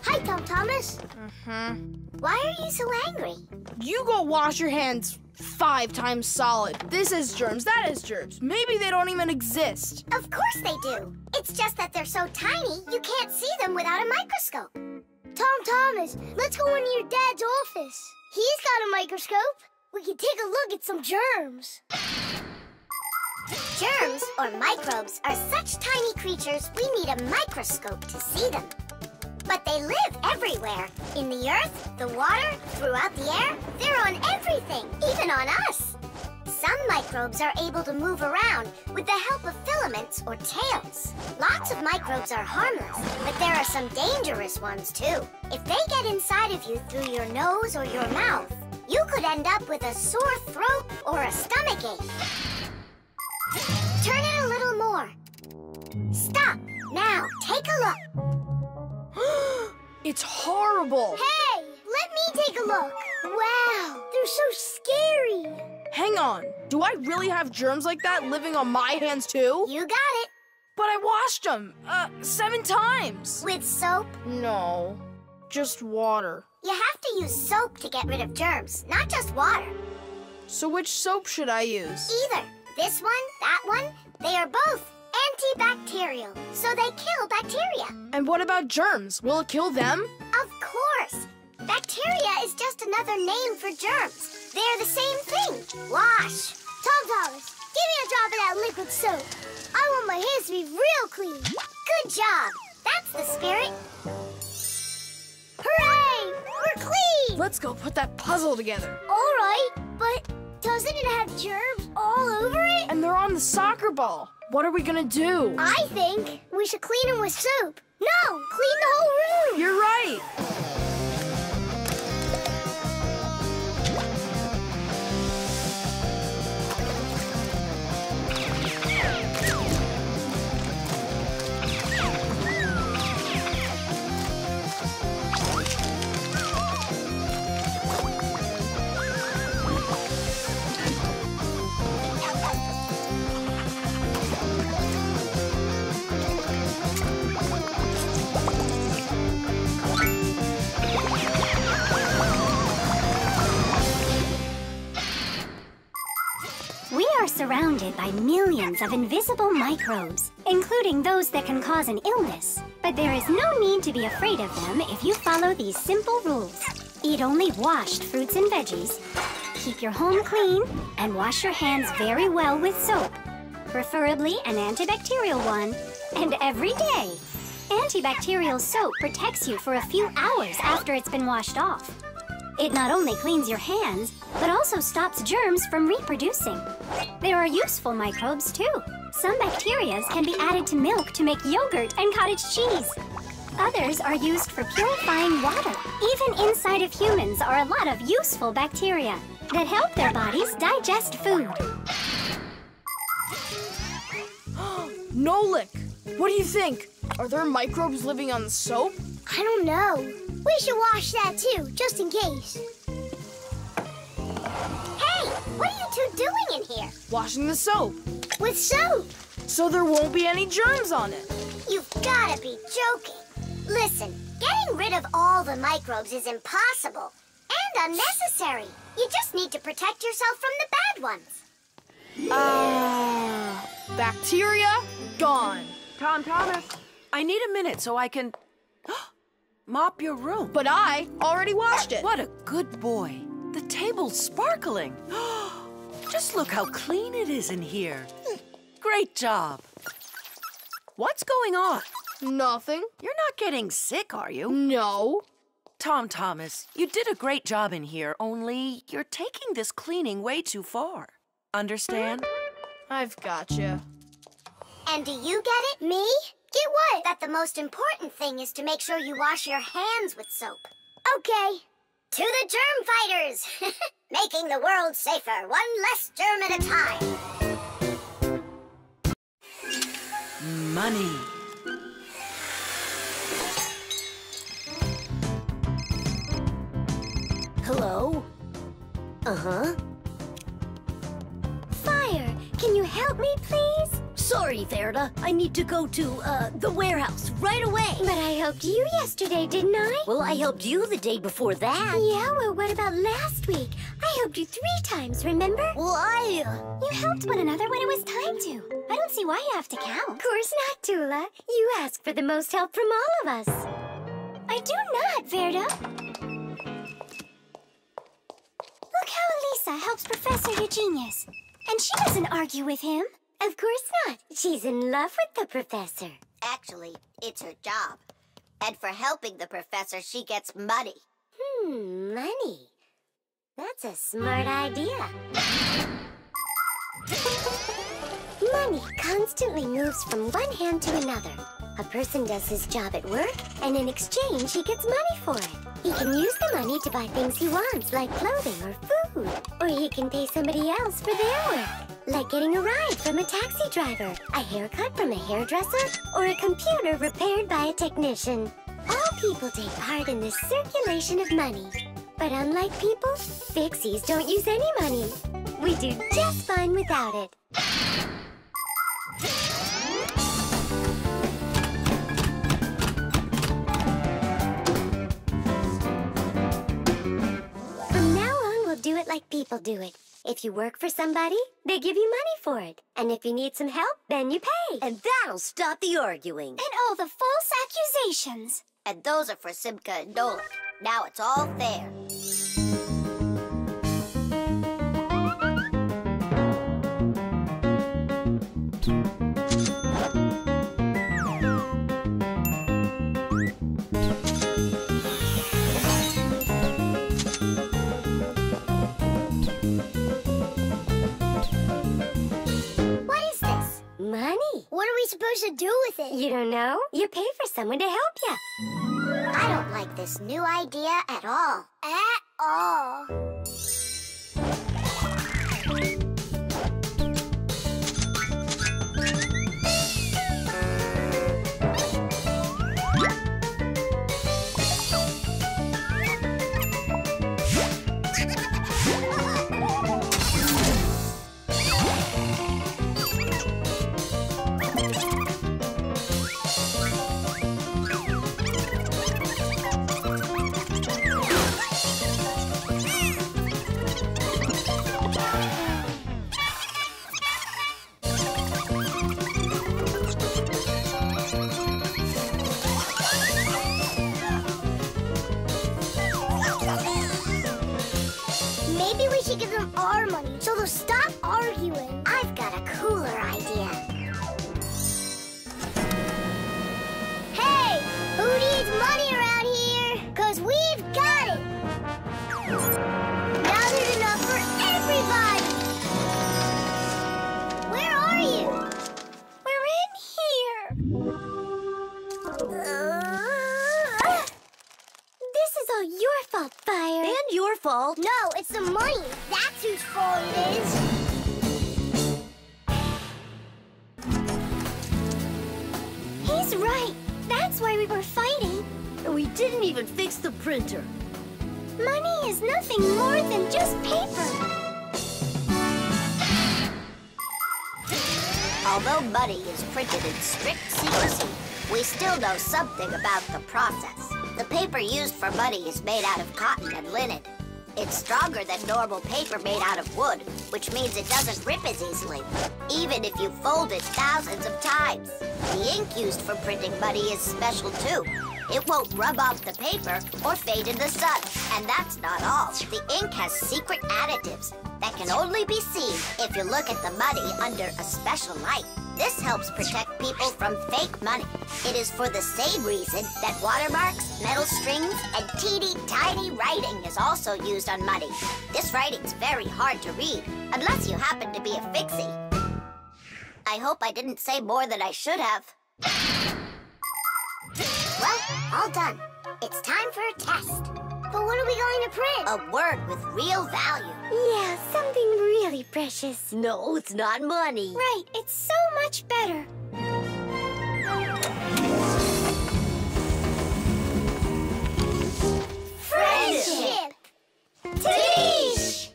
Hi, Tom Thomas. Why are you so angry? You go wash your hands 5 times solid. This is germs, that is germs. Maybe they don't even exist. Of course they do. It's just that they're so tiny, you can't see them without a microscope. Tom Thomas, let's go into your dad's office. He's got a microscope. We can take a look at some germs. Germs, or microbes, are such tiny creatures we need a microscope to see them. But they live everywhere. In the earth, the water, throughout the air. They're on everything, even on us. Some microbes are able to move around with the help of filaments or tails. Lots of microbes are harmless, but there are some dangerous ones too. If they get inside of you through your nose or your mouth, you could end up with a sore throat or a stomachache. Turn it a little more. Stop. Now, take a look. It's horrible. Hey, let me take a look. Wow, they're so scary. Hang on. Do I really have germs like that living on my hands too? You got it. But I washed them 7 times. With soap? No, just water. You have to use soap to get rid of germs, not just water. So which soap should I use? Either. This one, that one, they are both antibacterial, so they kill bacteria. And what about germs? Will it kill them? Of course. Bacteria is just another name for germs. They're the same thing. Wash. Tom Thomas, give me a drop of that liquid soap. I want my hands to be real clean. Good job. That's the spirit. Hooray! We're clean! Let's go put that puzzle together. All right, but doesn't it have germs all over it? And they're on the soccer ball. What are we gonna do? I think we should clean them with soap. No, clean the whole room. You're right. surrounded by millions of invisible microbes, including those that can cause an illness. But there is no need to be afraid of them if you follow these simple rules. Eat only washed fruits and veggies. Keep your home clean and wash your hands very well with soap, preferably an antibacterial one, and every day. Antibacterial soap protects you for a few hours after it's been washed off. It not only cleans your hands, but also stops germs from reproducing. There are useful microbes too. Some bacteria can be added to milk to make yogurt and cottage cheese. Others are used for purifying water. Even inside of humans are a lot of useful bacteria that help their bodies digest food. Nolik, what do you think? Are there microbes living on the soap? I don't know. We should wash that too, just in case. Hey, what are you two doing in here? Washing the soap. With soap? So there won't be any germs on it. You've gotta be joking. Listen, getting rid of all the microbes is impossible and unnecessary. You just need to protect yourself from the bad ones. Bacteria gone. Thomas, I need a minute so I can mop your room. But I already washed it. What a good boy. The table's sparkling. Just look how clean it is in here. Great job. What's going on? Nothing. You're not getting sick, are you? No. Thomas, you did a great job in here, only you're taking this cleaning way too far. Understand? I've gotcha. And do you get it? Me? Get what? That the most important thing is to make sure you wash your hands with soap. Okay. To the germ fighters! Making the world safer, one less germ at a time. Money. Hello? Fire, can you help me, please? Sorry, Verda. I need to go to, the warehouse right away. But I helped you yesterday, didn't I? Well, I helped you the day before that. Yeah, well, what about last week? I helped you 3 times, remember? Well, You helped one another when it was time to. I don't see why you have to count. Of course not, Tula. You asked for the most help from all of us. I do not, Verda. Look how Elisa helps Professor Eugenius. And she doesn't argue with him. Of course not. She's in love with the professor. Actually, it's her job. And for helping the professor, she gets money. Money. That's a smart idea. Money constantly moves from one hand to another. A person does his job at work, and in exchange, he gets money for it. He can use the money to buy things he wants, like clothing or food. Or he can pay somebody else for their work, like getting a ride from a taxi driver, a haircut from a hairdresser, or a computer repaired by a technician. All people take part in this circulation of money. But unlike people, pixies don't use any money. We do just fine without it. From now on, we'll do it like people do it. If you work for somebody, they give you money for it. And if you need some help, then you pay. And that'll stop the arguing. And all the false accusations. And those are for Simka and Nolik. Now it's all fair. What are we supposed to do with it? You don't know? You pay for someone to help you. I don't like this new idea at all. At all. Maybe we should give them our money so they'll stop arguing. I've got a cooler idea. Hey, who needs money around here? 'Cause we've got it. Now there's enough for everybody. Where are you? We're in here. This is all your fault, Fire. And your fault. No, it's the money. That's whose fault it is. He's right. That's why we were fighting. And we didn't even fix the printer. Money is nothing more than just paper. Although money is printed in strict secrecy, we still know something about the process. The paper used for money is made out of cotton and linen. It's stronger than normal paper made out of wood, which means it doesn't rip as easily, even if you fold it thousands of times. The ink used for printing money is special too. It won't rub off the paper or fade in the sun. And that's not all. The ink has secret additives that can only be seen if you look at the money under a special light. This helps protect people from fake money. It is for the same reason that watermarks, metal strings, and teeny tiny writing is also used on money. This writing's very hard to read, unless you happen to be a fixie. I hope I didn't say more than I should have. Well, all done. It's time for a test. But what are we going to print? A word with real value. Yeah, something really precious. No, it's not money. Right, it's so much better. Friendship! Tish!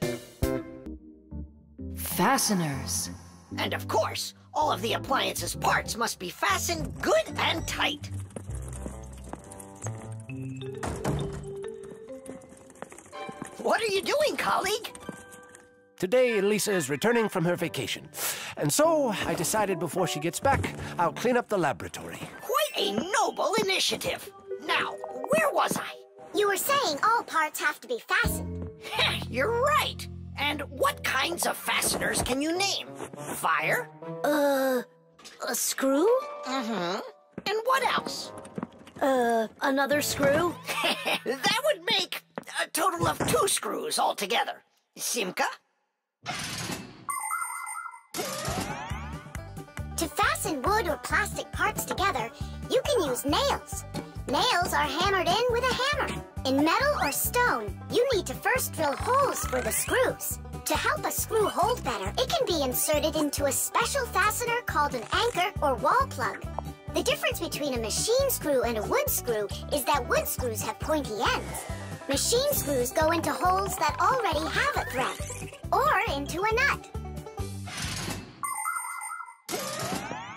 Fasteners. And of course, all of the appliance's parts must be fastened good and tight. What are you doing, colleague? Today, Lisa is returning from her vacation. And so, I decided before she gets back, I'll clean up the laboratory. Quite a noble initiative. Now, where was I? You were saying all parts have to be fastened. You're right. And what kinds of fasteners can you name? Fire? A screw? Mm-hmm. And what else? Another screw? That would make a total of 2 screws altogether. Simka? To fasten wood or plastic parts together, you can use nails. Nails are hammered in with a hammer. In metal or stone, you need to first drill holes for the screws. To help a screw hold better, it can be inserted into a special fastener called an anchor or wall plug. The difference between a machine screw and a wood screw is that wood screws have pointy ends. Machine screws go into holes that already have a thread, or into a nut.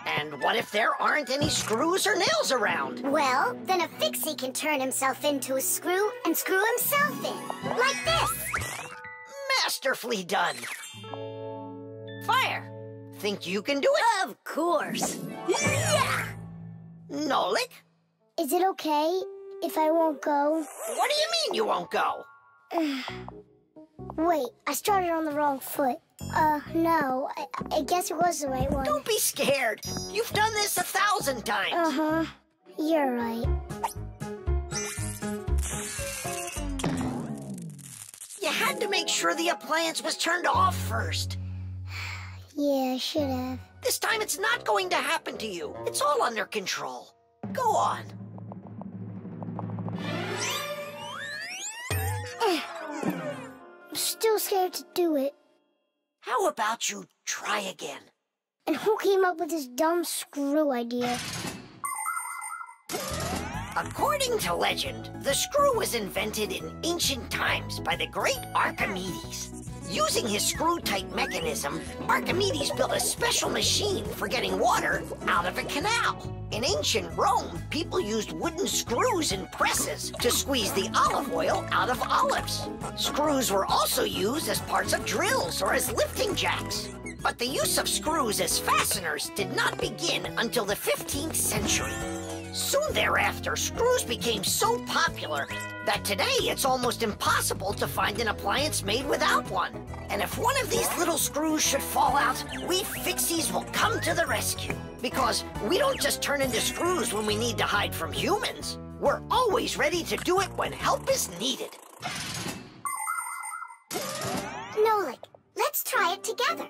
And what if there aren't any screws or nails around? Well, then a fixie can turn himself into a screw and screw himself in, like this. Masterfully done. Fire, think you can do it? Of course. Yeah! Nolik? Is it okay if I won't go? What do you mean you won't go? Wait, I started on the wrong foot. No, I guess it was the right one. Don't be scared. You've done this 1,000 times. Uh-huh. You're right. You had to make sure the appliance was turned off first. Yeah, I should have. This time it's not going to happen to you. It's all under control. Go on. I'm still scared to do it. How about you try again? And who came up with this dumb screw idea? According to legend, the screw was invented in ancient times by the great Archimedes. Using his screw-tight mechanism, Archimedes built a special machine for getting water out of a canal. In ancient Rome, people used wooden screws in presses to squeeze the olive oil out of olives. Screws were also used as parts of drills or as lifting jacks. But the use of screws as fasteners did not begin until the 15th century. Soon thereafter, screws became so popular that today it's almost impossible to find an appliance made without one. And if one of these little screws should fall out, we fixies will come to the rescue. Because we don't just turn into screws when we need to hide from humans. We're always ready to do it when help is needed. Nolik, let's try it together.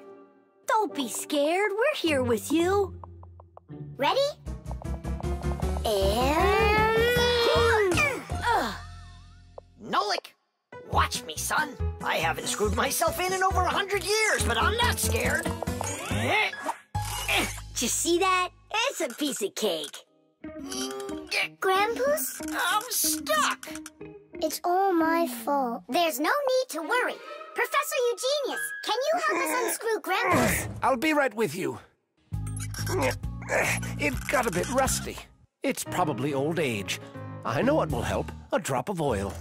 Don't be scared. We're here with you. Ready? And... Nolik, watch me, son. I haven't screwed myself in over 100 years, but I'm not scared. Did you see that? It's a piece of cake. Grandpus? I'm stuck. It's all my fault. There's no need to worry. Professor Eugenius, can you help us unscrew Grandpus? I'll be right with you. It got a bit rusty. It's probably old age. I know what will help. A drop of oil.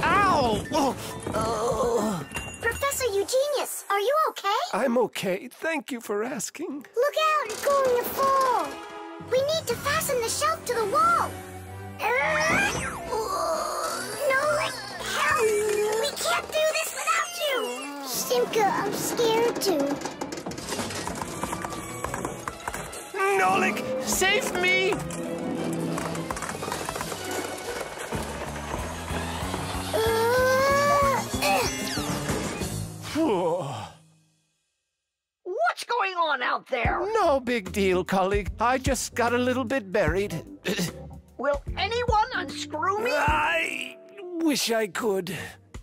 Ow! Oh. Professor Eugenius, are you okay? I'm okay. Thank you for asking. Look out, it's going to fall. We need to fasten the shelf to the wall. Nolik, help! We can't do this without you. Simka, I'm scared too. Nolik, save me! What's going on out there? No big deal, colleague. I just got a little bit buried. Will anyone unscrew me? I wish I could.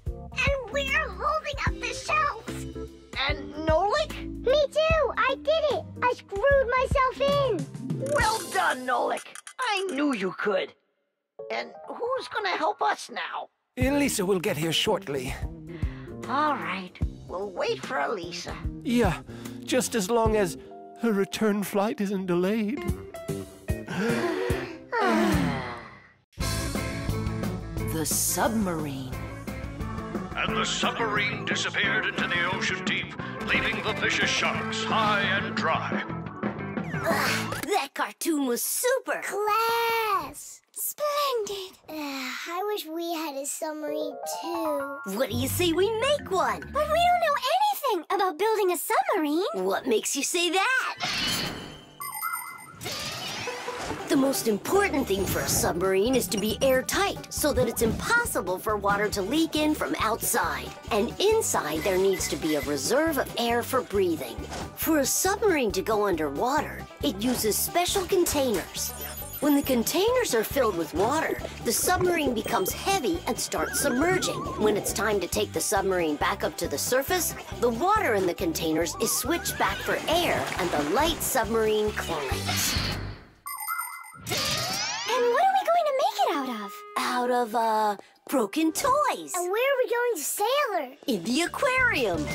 And we're holding up the shelf. And Nolik? Me too. I did it. I screwed myself in. Well done, Nolik. I knew you could. And who's gonna help us now? Elisa will get here shortly. All right. We'll wait for Elisa. Yeah, just as long as her return flight isn't delayed. The submarine. And the submarine disappeared into the ocean deep, leaving the vicious sharks high and dry. That cartoon was super. Class. Splendid. I wish we had a submarine too. What do you say we make one? But we don't know anything about building a submarine. What makes you say that? The most important thing for a submarine is to be airtight, so that it's impossible for water to leak in from outside. And inside, there needs to be a reserve of air for breathing. For a submarine to go underwater, it uses special containers. When the containers are filled with water, the submarine becomes heavy and starts submerging. When it's time to take the submarine back up to the surface, the water in the containers is switched back for air, and the light submarine climbs. And what are we going to make it out of? Out of, broken toys. And where are we going to sail her? In the aquarium.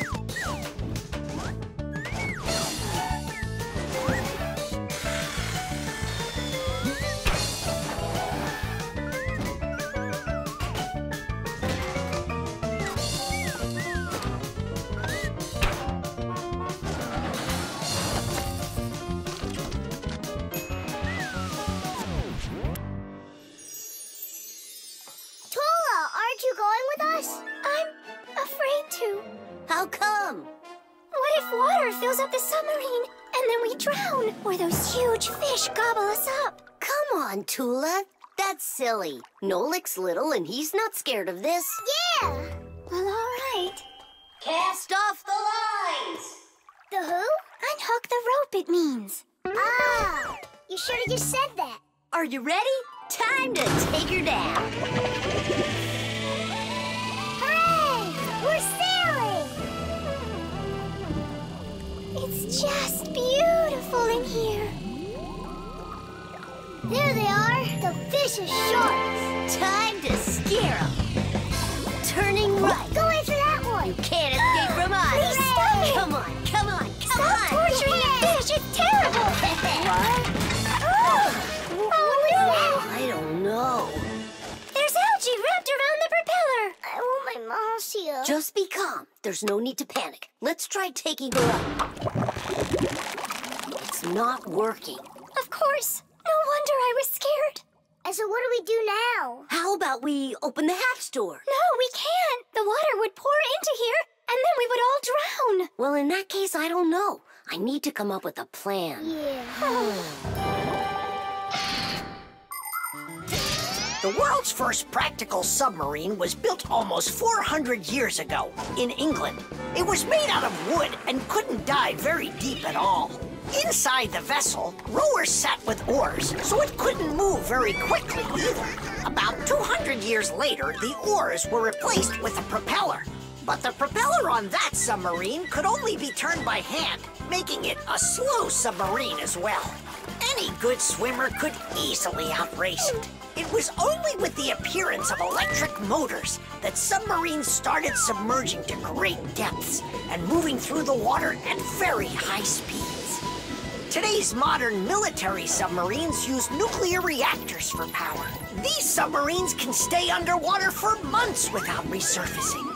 Aren't you going with us? I'm afraid to. How come? What if water fills up the submarine and then we drown? Or those huge fish gobble us up? Come on, Tula. That's silly. Nolik's little and he's not scared of this. Yeah! Well, all right. Cast off the lines! The who? Unhook the rope, it means. Ah! You should have just said that. Are you ready? Time to take her down. We're sailing! It's just beautiful in here. There they are, the vicious sharks. Time to scare them. Turning right. Go after that one. You can't escape from us. Please stop it. Come on, come on, come Stop on. torturing the fish. It's terrible. What? Oh, no. I don't know. There's algae wrapped around the propeller. I want my mouth here. Just be calm. calm. There's no need to panic. Let's try taking her up. It's not working. Of course. No wonder I was scared. And so what do we do now? How about we open the hatch door? No, we can't. The water would pour into here, and then we would all drown. Well, in that case, I don't know. I need to come up with a plan. The world's first practical submarine was built almost 400 years ago in England. It was made out of wood and couldn't dive very deep at all. Inside the vessel, rowers sat with oars, so it couldn't move very quickly either. About 200 years later, the oars were replaced with a propeller. But the propeller on that submarine could only be turned by hand, making it a slow submarine as well. Any good swimmer could easily outrace it. It was only with the appearance of electric motors that submarines started submerging to great depths and moving through the water at very high speeds. Today's modern military submarines use nuclear reactors for power. These submarines can stay underwater for months without resurfacing.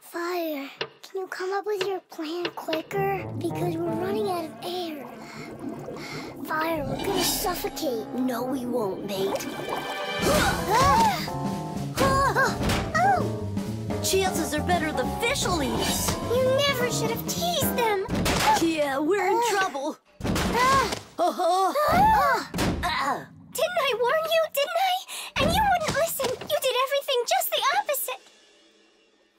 Fire, can you come up with your plan quicker? Because we're running out of air. Fire, we're gonna suffocate. No, we won't, mate. Chances are better the fish will eat us. You never should have teased them. Yeah, we're in trouble. Didn't I warn you, didn't I? And you wouldn't listen. You did everything just the opposite.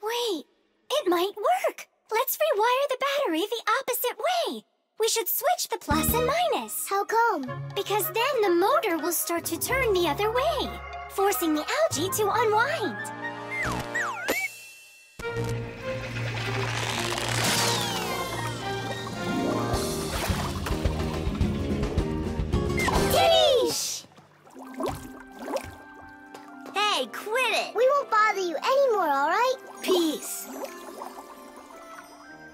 Wait, it might work. Let's rewire the battery the opposite way. We should switch the plus and minus. How come? Because then the motor will start to turn the other way, forcing the algae to unwind. Hey, quit it! We won't bother you anymore, all right? Peace.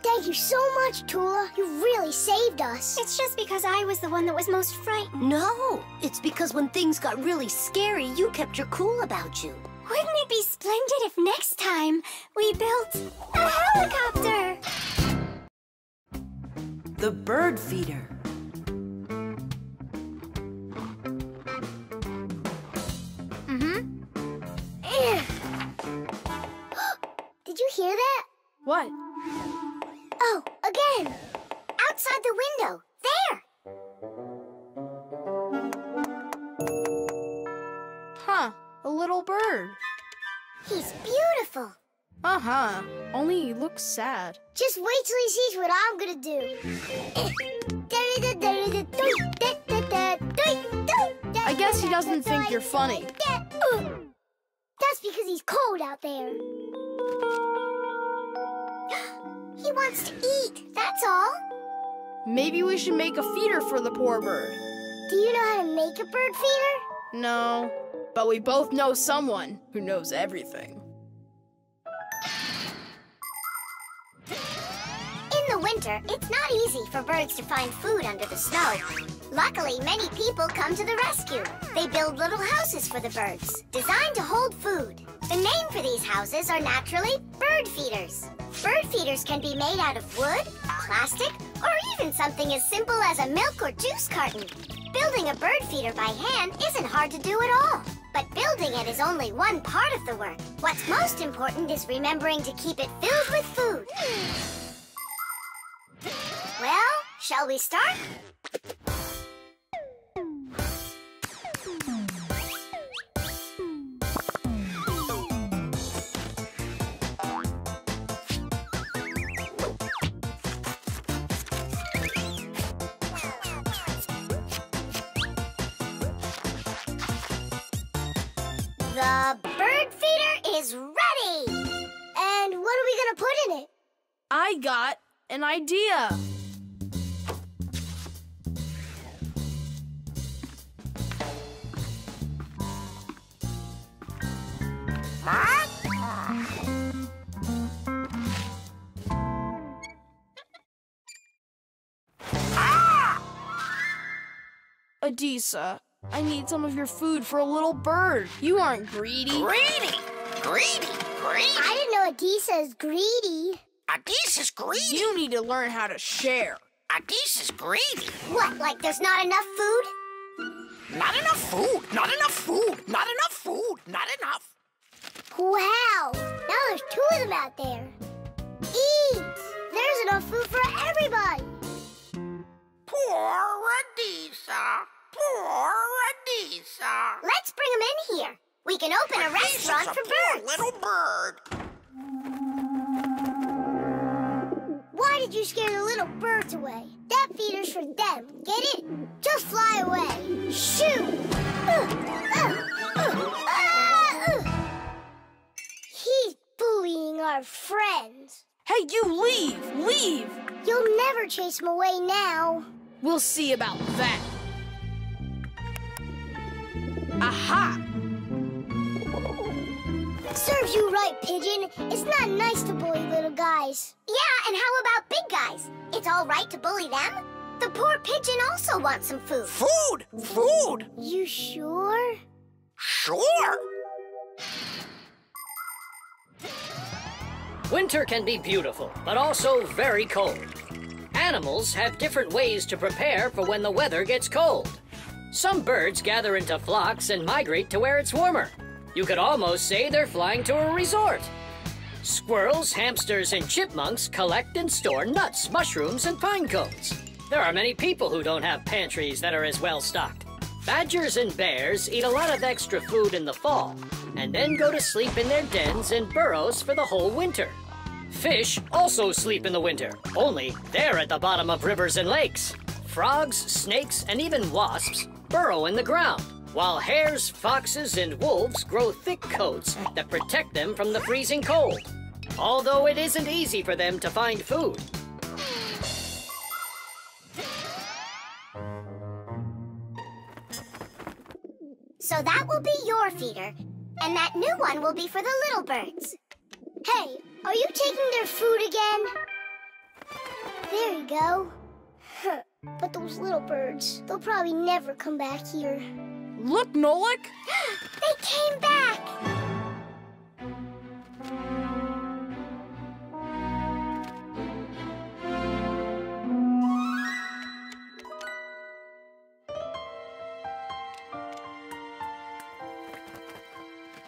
Thank you so much, Tula. You really saved us. It's just because I was the one that was most frightened. No, it's because when things got really scary, you kept your cool about you. Wouldn't it be splendid if next time we built a helicopter? The bird feeder. Did you hear that? What? Oh, again. Outside the window. There. Huh, a little bird. He's beautiful. Uh-huh, only he looks sad. Just wait till he sees what I'm gonna do. I guess he doesn't think you're funny. That's because he's cold out there. He wants to eat, that's all. Maybe we should make a feeder for the poor bird. Do you know how to make a bird feeder? No, but we both know someone who knows everything. In the winter, it's not easy for birds to find food under the snow. Luckily, many people come to the rescue. They build little houses for the birds, designed to hold food. The name for these houses are naturally bird feeders. Bird feeders can be made out of wood, plastic, or even something as simple as a milk or juice carton. Building a bird feeder by hand isn't hard to do at all. But building it is only one part of the work. What's most important is remembering to keep it filled with food. Well, shall we start? The bird feeder is ready! And what are we gonna put in it? I got an idea. A Adisa, I need some of your food for a little bird. You aren't greedy. Greedy? Greedy? Greedy? I didn't know Adisa is greedy. Adisa's greedy? You need to learn how to share. Adisa's greedy. What, like there's not enough food? Not enough food. Not enough food. Not enough food. Not enough. Wow, now there's 2 of them out there. Eat! There's enough food for everybody. Poor Adisa. Poor Adisa. Let's bring them in here. We can open a restaurant for birds. Little bird. Why did you scare the little birds away? That feeder's for them. Get it? Just fly away. Shoot! He's bullying our friends. Hey, you leave! Leave! You'll never chase him away now. We'll see about that. Aha! Serves you right, Pigeon. It's not nice to bully little guys. Yeah, and how about big guys? It's all right to bully them? The poor pigeon also wants some food. Food! Food! You sure? Sure! Winter can be beautiful, but also very cold. Animals have different ways to prepare for when the weather gets cold. Some birds gather into flocks and migrate to where it's warmer. You could almost say they're flying to a resort. Squirrels, hamsters, and chipmunks collect and store nuts, mushrooms, and pine cones. There are many people who don't have pantries that are as well stocked. Badgers and bears eat a lot of extra food in the fall, and then go to sleep in their dens and burrows for the whole winter. Fish also sleep in the winter, only they're at the bottom of rivers and lakes. Frogs, snakes, and even wasps burrow in the ground, while hares, foxes, and wolves grow thick coats that protect them from the freezing cold, although it isn't easy for them to find food. So that will be your feeder, and that new one will be for the little birds. Hey, are you taking their food again? There you go. But those little birds, they'll probably never come back here. Look, Nolik! They came back!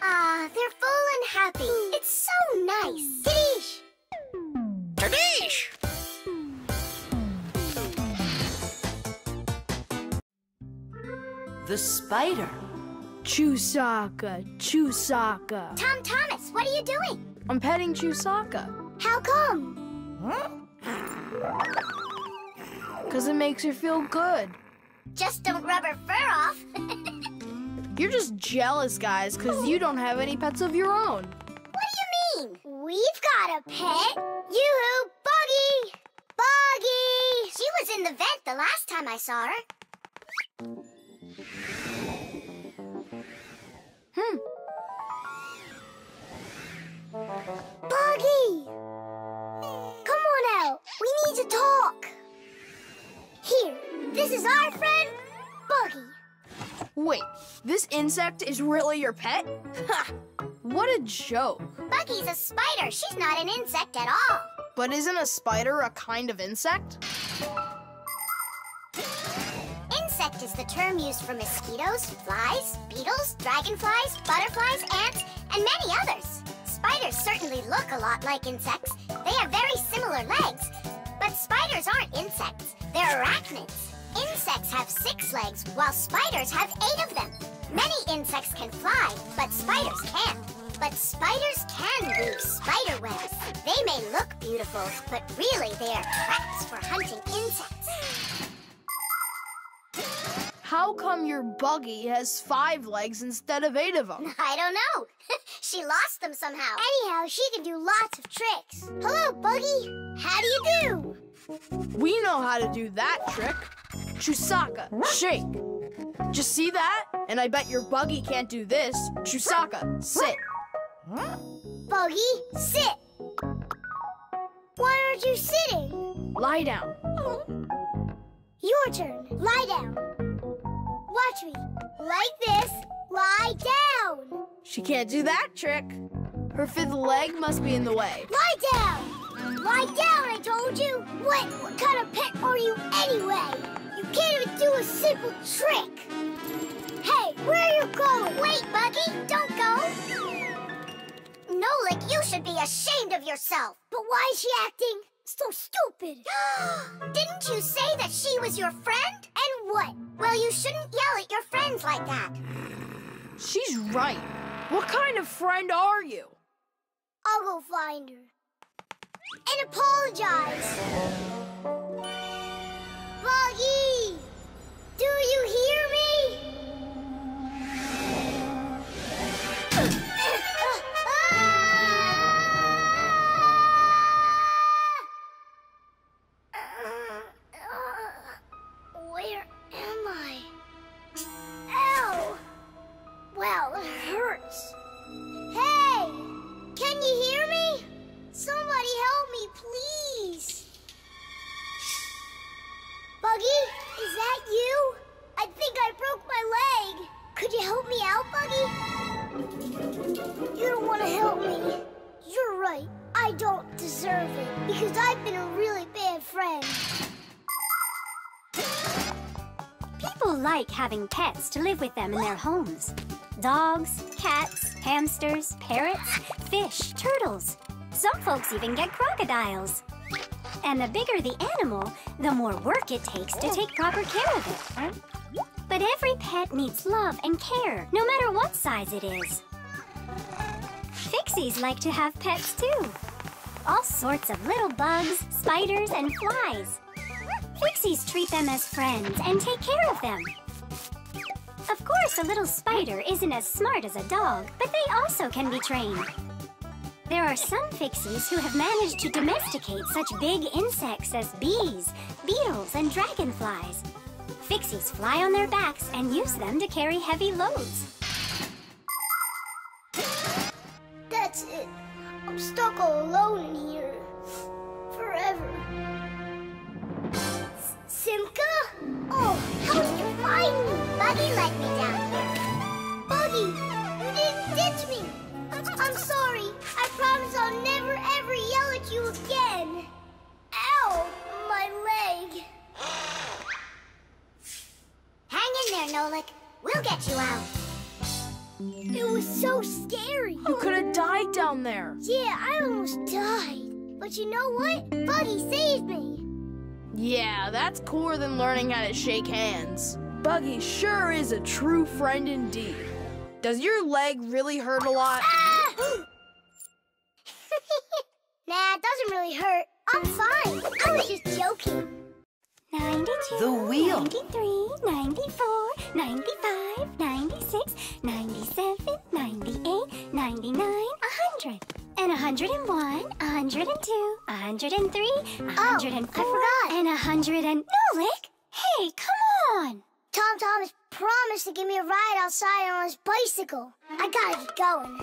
Ah, they're full and happy. It's so nice. Tadish! Tadish! The spider. Chusaka, Chusaka. Tom Thomas, what are you doing? I'm petting Chusaka. How come? Because it makes her feel good. Just don't rub her fur off. You're just jealous, guys, because you don't have any pets of your own. What do you mean? We've got a pet. Yoo-hoo, Buggy! Buggy! She was in the vent the last time I saw her. Buggy! Come on out. We need to talk. Here, this is our friend, Buggy. Wait, this insect is really your pet? Ha! What a joke. Buggy's a spider. She's not an insect at all. But isn't a spider a kind of insect? Insect is the term used for mosquitoes, flies, beetles, dragonflies, butterflies, ants, and many others. Spiders certainly look a lot like insects. They have very similar legs. But spiders aren't insects. They're arachnids. Insects have 6 legs, while spiders have 8 of them. Many insects can fly, but spiders can't. But spiders can weave spider webs. They may look beautiful, but really they are traps for hunting insects. How come your Buggy has 5 legs instead of 8 of them? I don't know. She lost them somehow. Anyhow, she can do lots of tricks. Hello, Buggy. How do you do? We know how to do that trick. Chusaka, shake. Just see that? And I bet your Buggy can't do this. Chusaka, sit. Buggy, sit. Why aren't you sitting? Lie down. Your turn. Lie down. Watch me. Like this. Lie down. She can't do that trick. Her fifth leg must be in the way. Lie down. Lie down, I told you. What kind of pet are you anyway? You can't even do a simple trick. Hey, where are you going? Wait, Buggy, don't go. Nolik, you should be ashamed of yourself. But why is she acting so stupid? Didn't you say that she was your friend? And what? Well, you shouldn't yell at your friends like that. She's right. What kind of friend are you? I'll go find her. And apologize. Buggy! Do you hear me? Where am I? Ow! Well, it hurts. Hey! Can you hear me? Somebody help me, please. Buggy, is that you? I think I broke my leg. Could you help me out, Buggy? You don't want to help me. You're right. I don't deserve it because I've been a really bad friend. People like having pets to live with them in their homes. Dogs, cats, hamsters, parrots, fish, turtles. Some folks even get crocodiles. And the bigger the animal, the more work it takes to take proper care of it. But every pet needs love and care, no matter what size it is. Fixies like to have pets too. All sorts of little bugs, spiders, and flies. Fixies treat them as friends and take care of them. Of course, a little spider isn't as smart as a dog, but they also can be trained. There are some Fixies who have managed to domesticate such big insects as bees, beetles, and dragonflies. Fixies fly on their backs and use them to carry heavy loads. That's it. I'm stuck all alone in here. Forever. Simka? Oh, how did you find me? Buggy let me down here. Buggy, you didn't ditch me. I'm sorry. I promise I'll never ever yell at you again. Ow, my leg. Hang in there, Nolik. We'll get you out. It was so scary. You could have died down there. Yeah, I almost died. But you know what? Buggy saved me. Yeah, that's cooler than learning how to shake hands. Buggy sure is a true friend indeed. Does your leg really hurt a lot? Ah! Nah, it doesn't really hurt. I'm fine. I was just joking. 92, The wheel. 93, 94, 95, 96, 97, 98, 99, 100. And 101, 102, 103, 104, and 100 and... Nolik! Hey, come on! Tom Thomas promised to give me a ride outside on his bicycle. I gotta get going.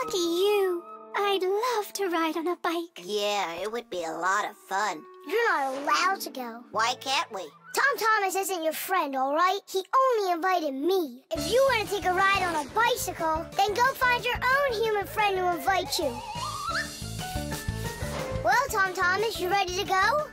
Lucky you. I'd love to ride on a bike. Yeah, it would be a lot of fun. You're not allowed to go. Why can't we? Tom Thomas isn't your friend, all right? He only invited me. If you want to take a ride on a bicycle, then go find your own human friend to invite you. Well, Tom Thomas, you ready to go?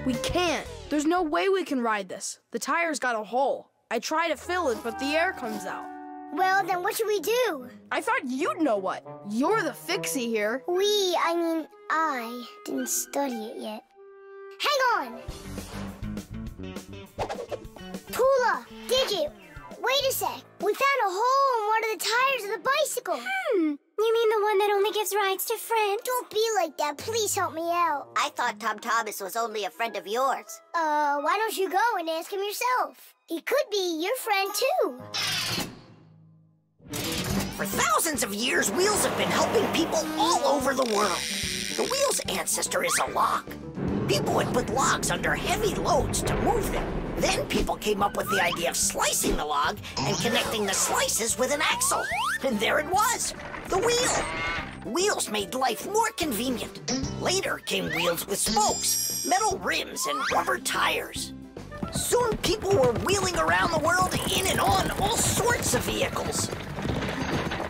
We can't. There's no way we can ride this. The tire's got a hole. I try to fill it, but the air comes out. Well, then what should we do? I thought you'd know what. You're the Fixie here. I didn't study it yet. Hang on! Tula, Digit, wait a sec. We found a hole in one of the tires of the bicycle. You mean the one that only gives rides to friends? Don't be like that. Please help me out. I thought Tom Thomas was only a friend of yours. Why don't you go and ask him yourself? He could be your friend, too. For thousands of years, wheels have been helping people all over the world. The wheel's ancestor is a log. People would put logs under heavy loads to move them. Then people came up with the idea of slicing the log and connecting the slices with an axle. And there it was, the wheel. Wheels made life more convenient. Later came wheels with spokes, metal rims, and rubber tires. Soon people were wheeling around the world in and on all sorts of vehicles.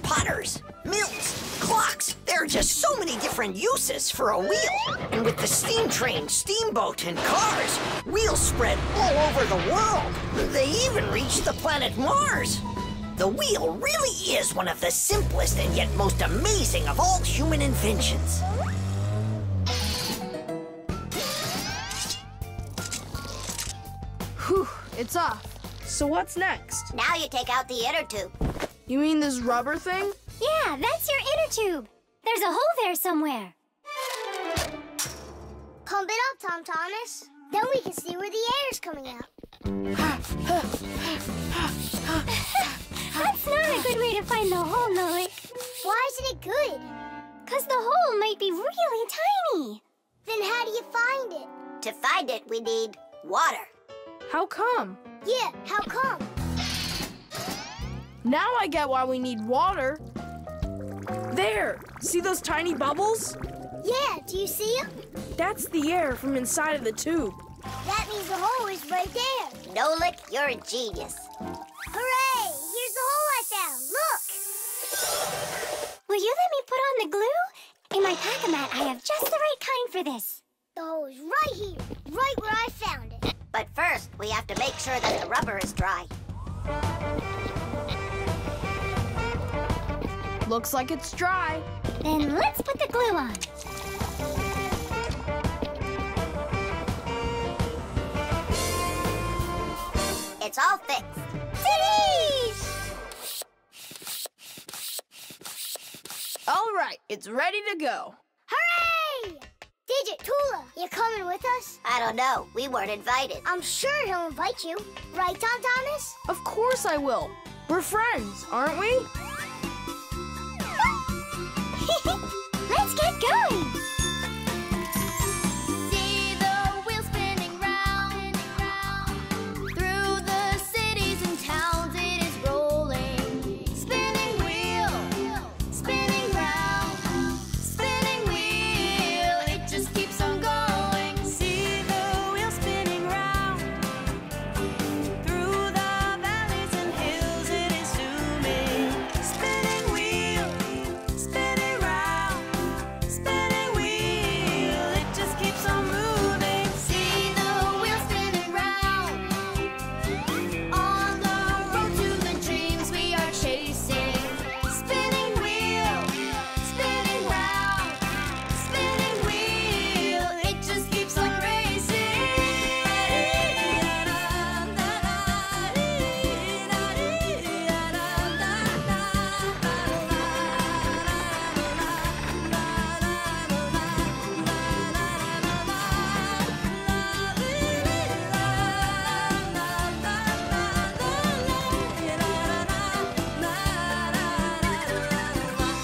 Potters, mills, clocks. There are just so many different uses for a wheel. And with the steam train, steamboat, and cars, wheels spread all over the world. They even reached the planet Mars. The wheel really is one of the simplest and yet most amazing of all human inventions. Whew, it's off. So what's next? Now you take out the inner tube. You mean this rubber thing? Yeah, that's your inner tube. There's a hole there somewhere. Pump it up, Tom Thomas. Then we can see where the air is coming out. That's not a good way to find the hole, Nolik. Why isn't it good? 'Cause the hole might be really tiny. Then how do you find it? To find it, we need water. How come? Yeah, how come? Now I get why we need water. There! See those tiny bubbles? Yeah, do you see them? That's the air from inside of the tube. That means the hole is right there. Nolik, you're a genius. Hooray! Here's the hole I found. Look! Will you let me put on the glue? In my pack-a-mat, I have just the right kind for this. The hole is right here, right where I found it. But first, we have to make sure that the rubber is dry. Looks like it's dry. Then let's put the glue on. It's all fixed. Titties! All right, it's ready to go. Hooray! Digit, Tula, you coming with us? I don't know. We weren't invited. I'm sure he'll invite you. Right, Tom Thomas? Of course I will. We're friends, aren't we? Let's get going!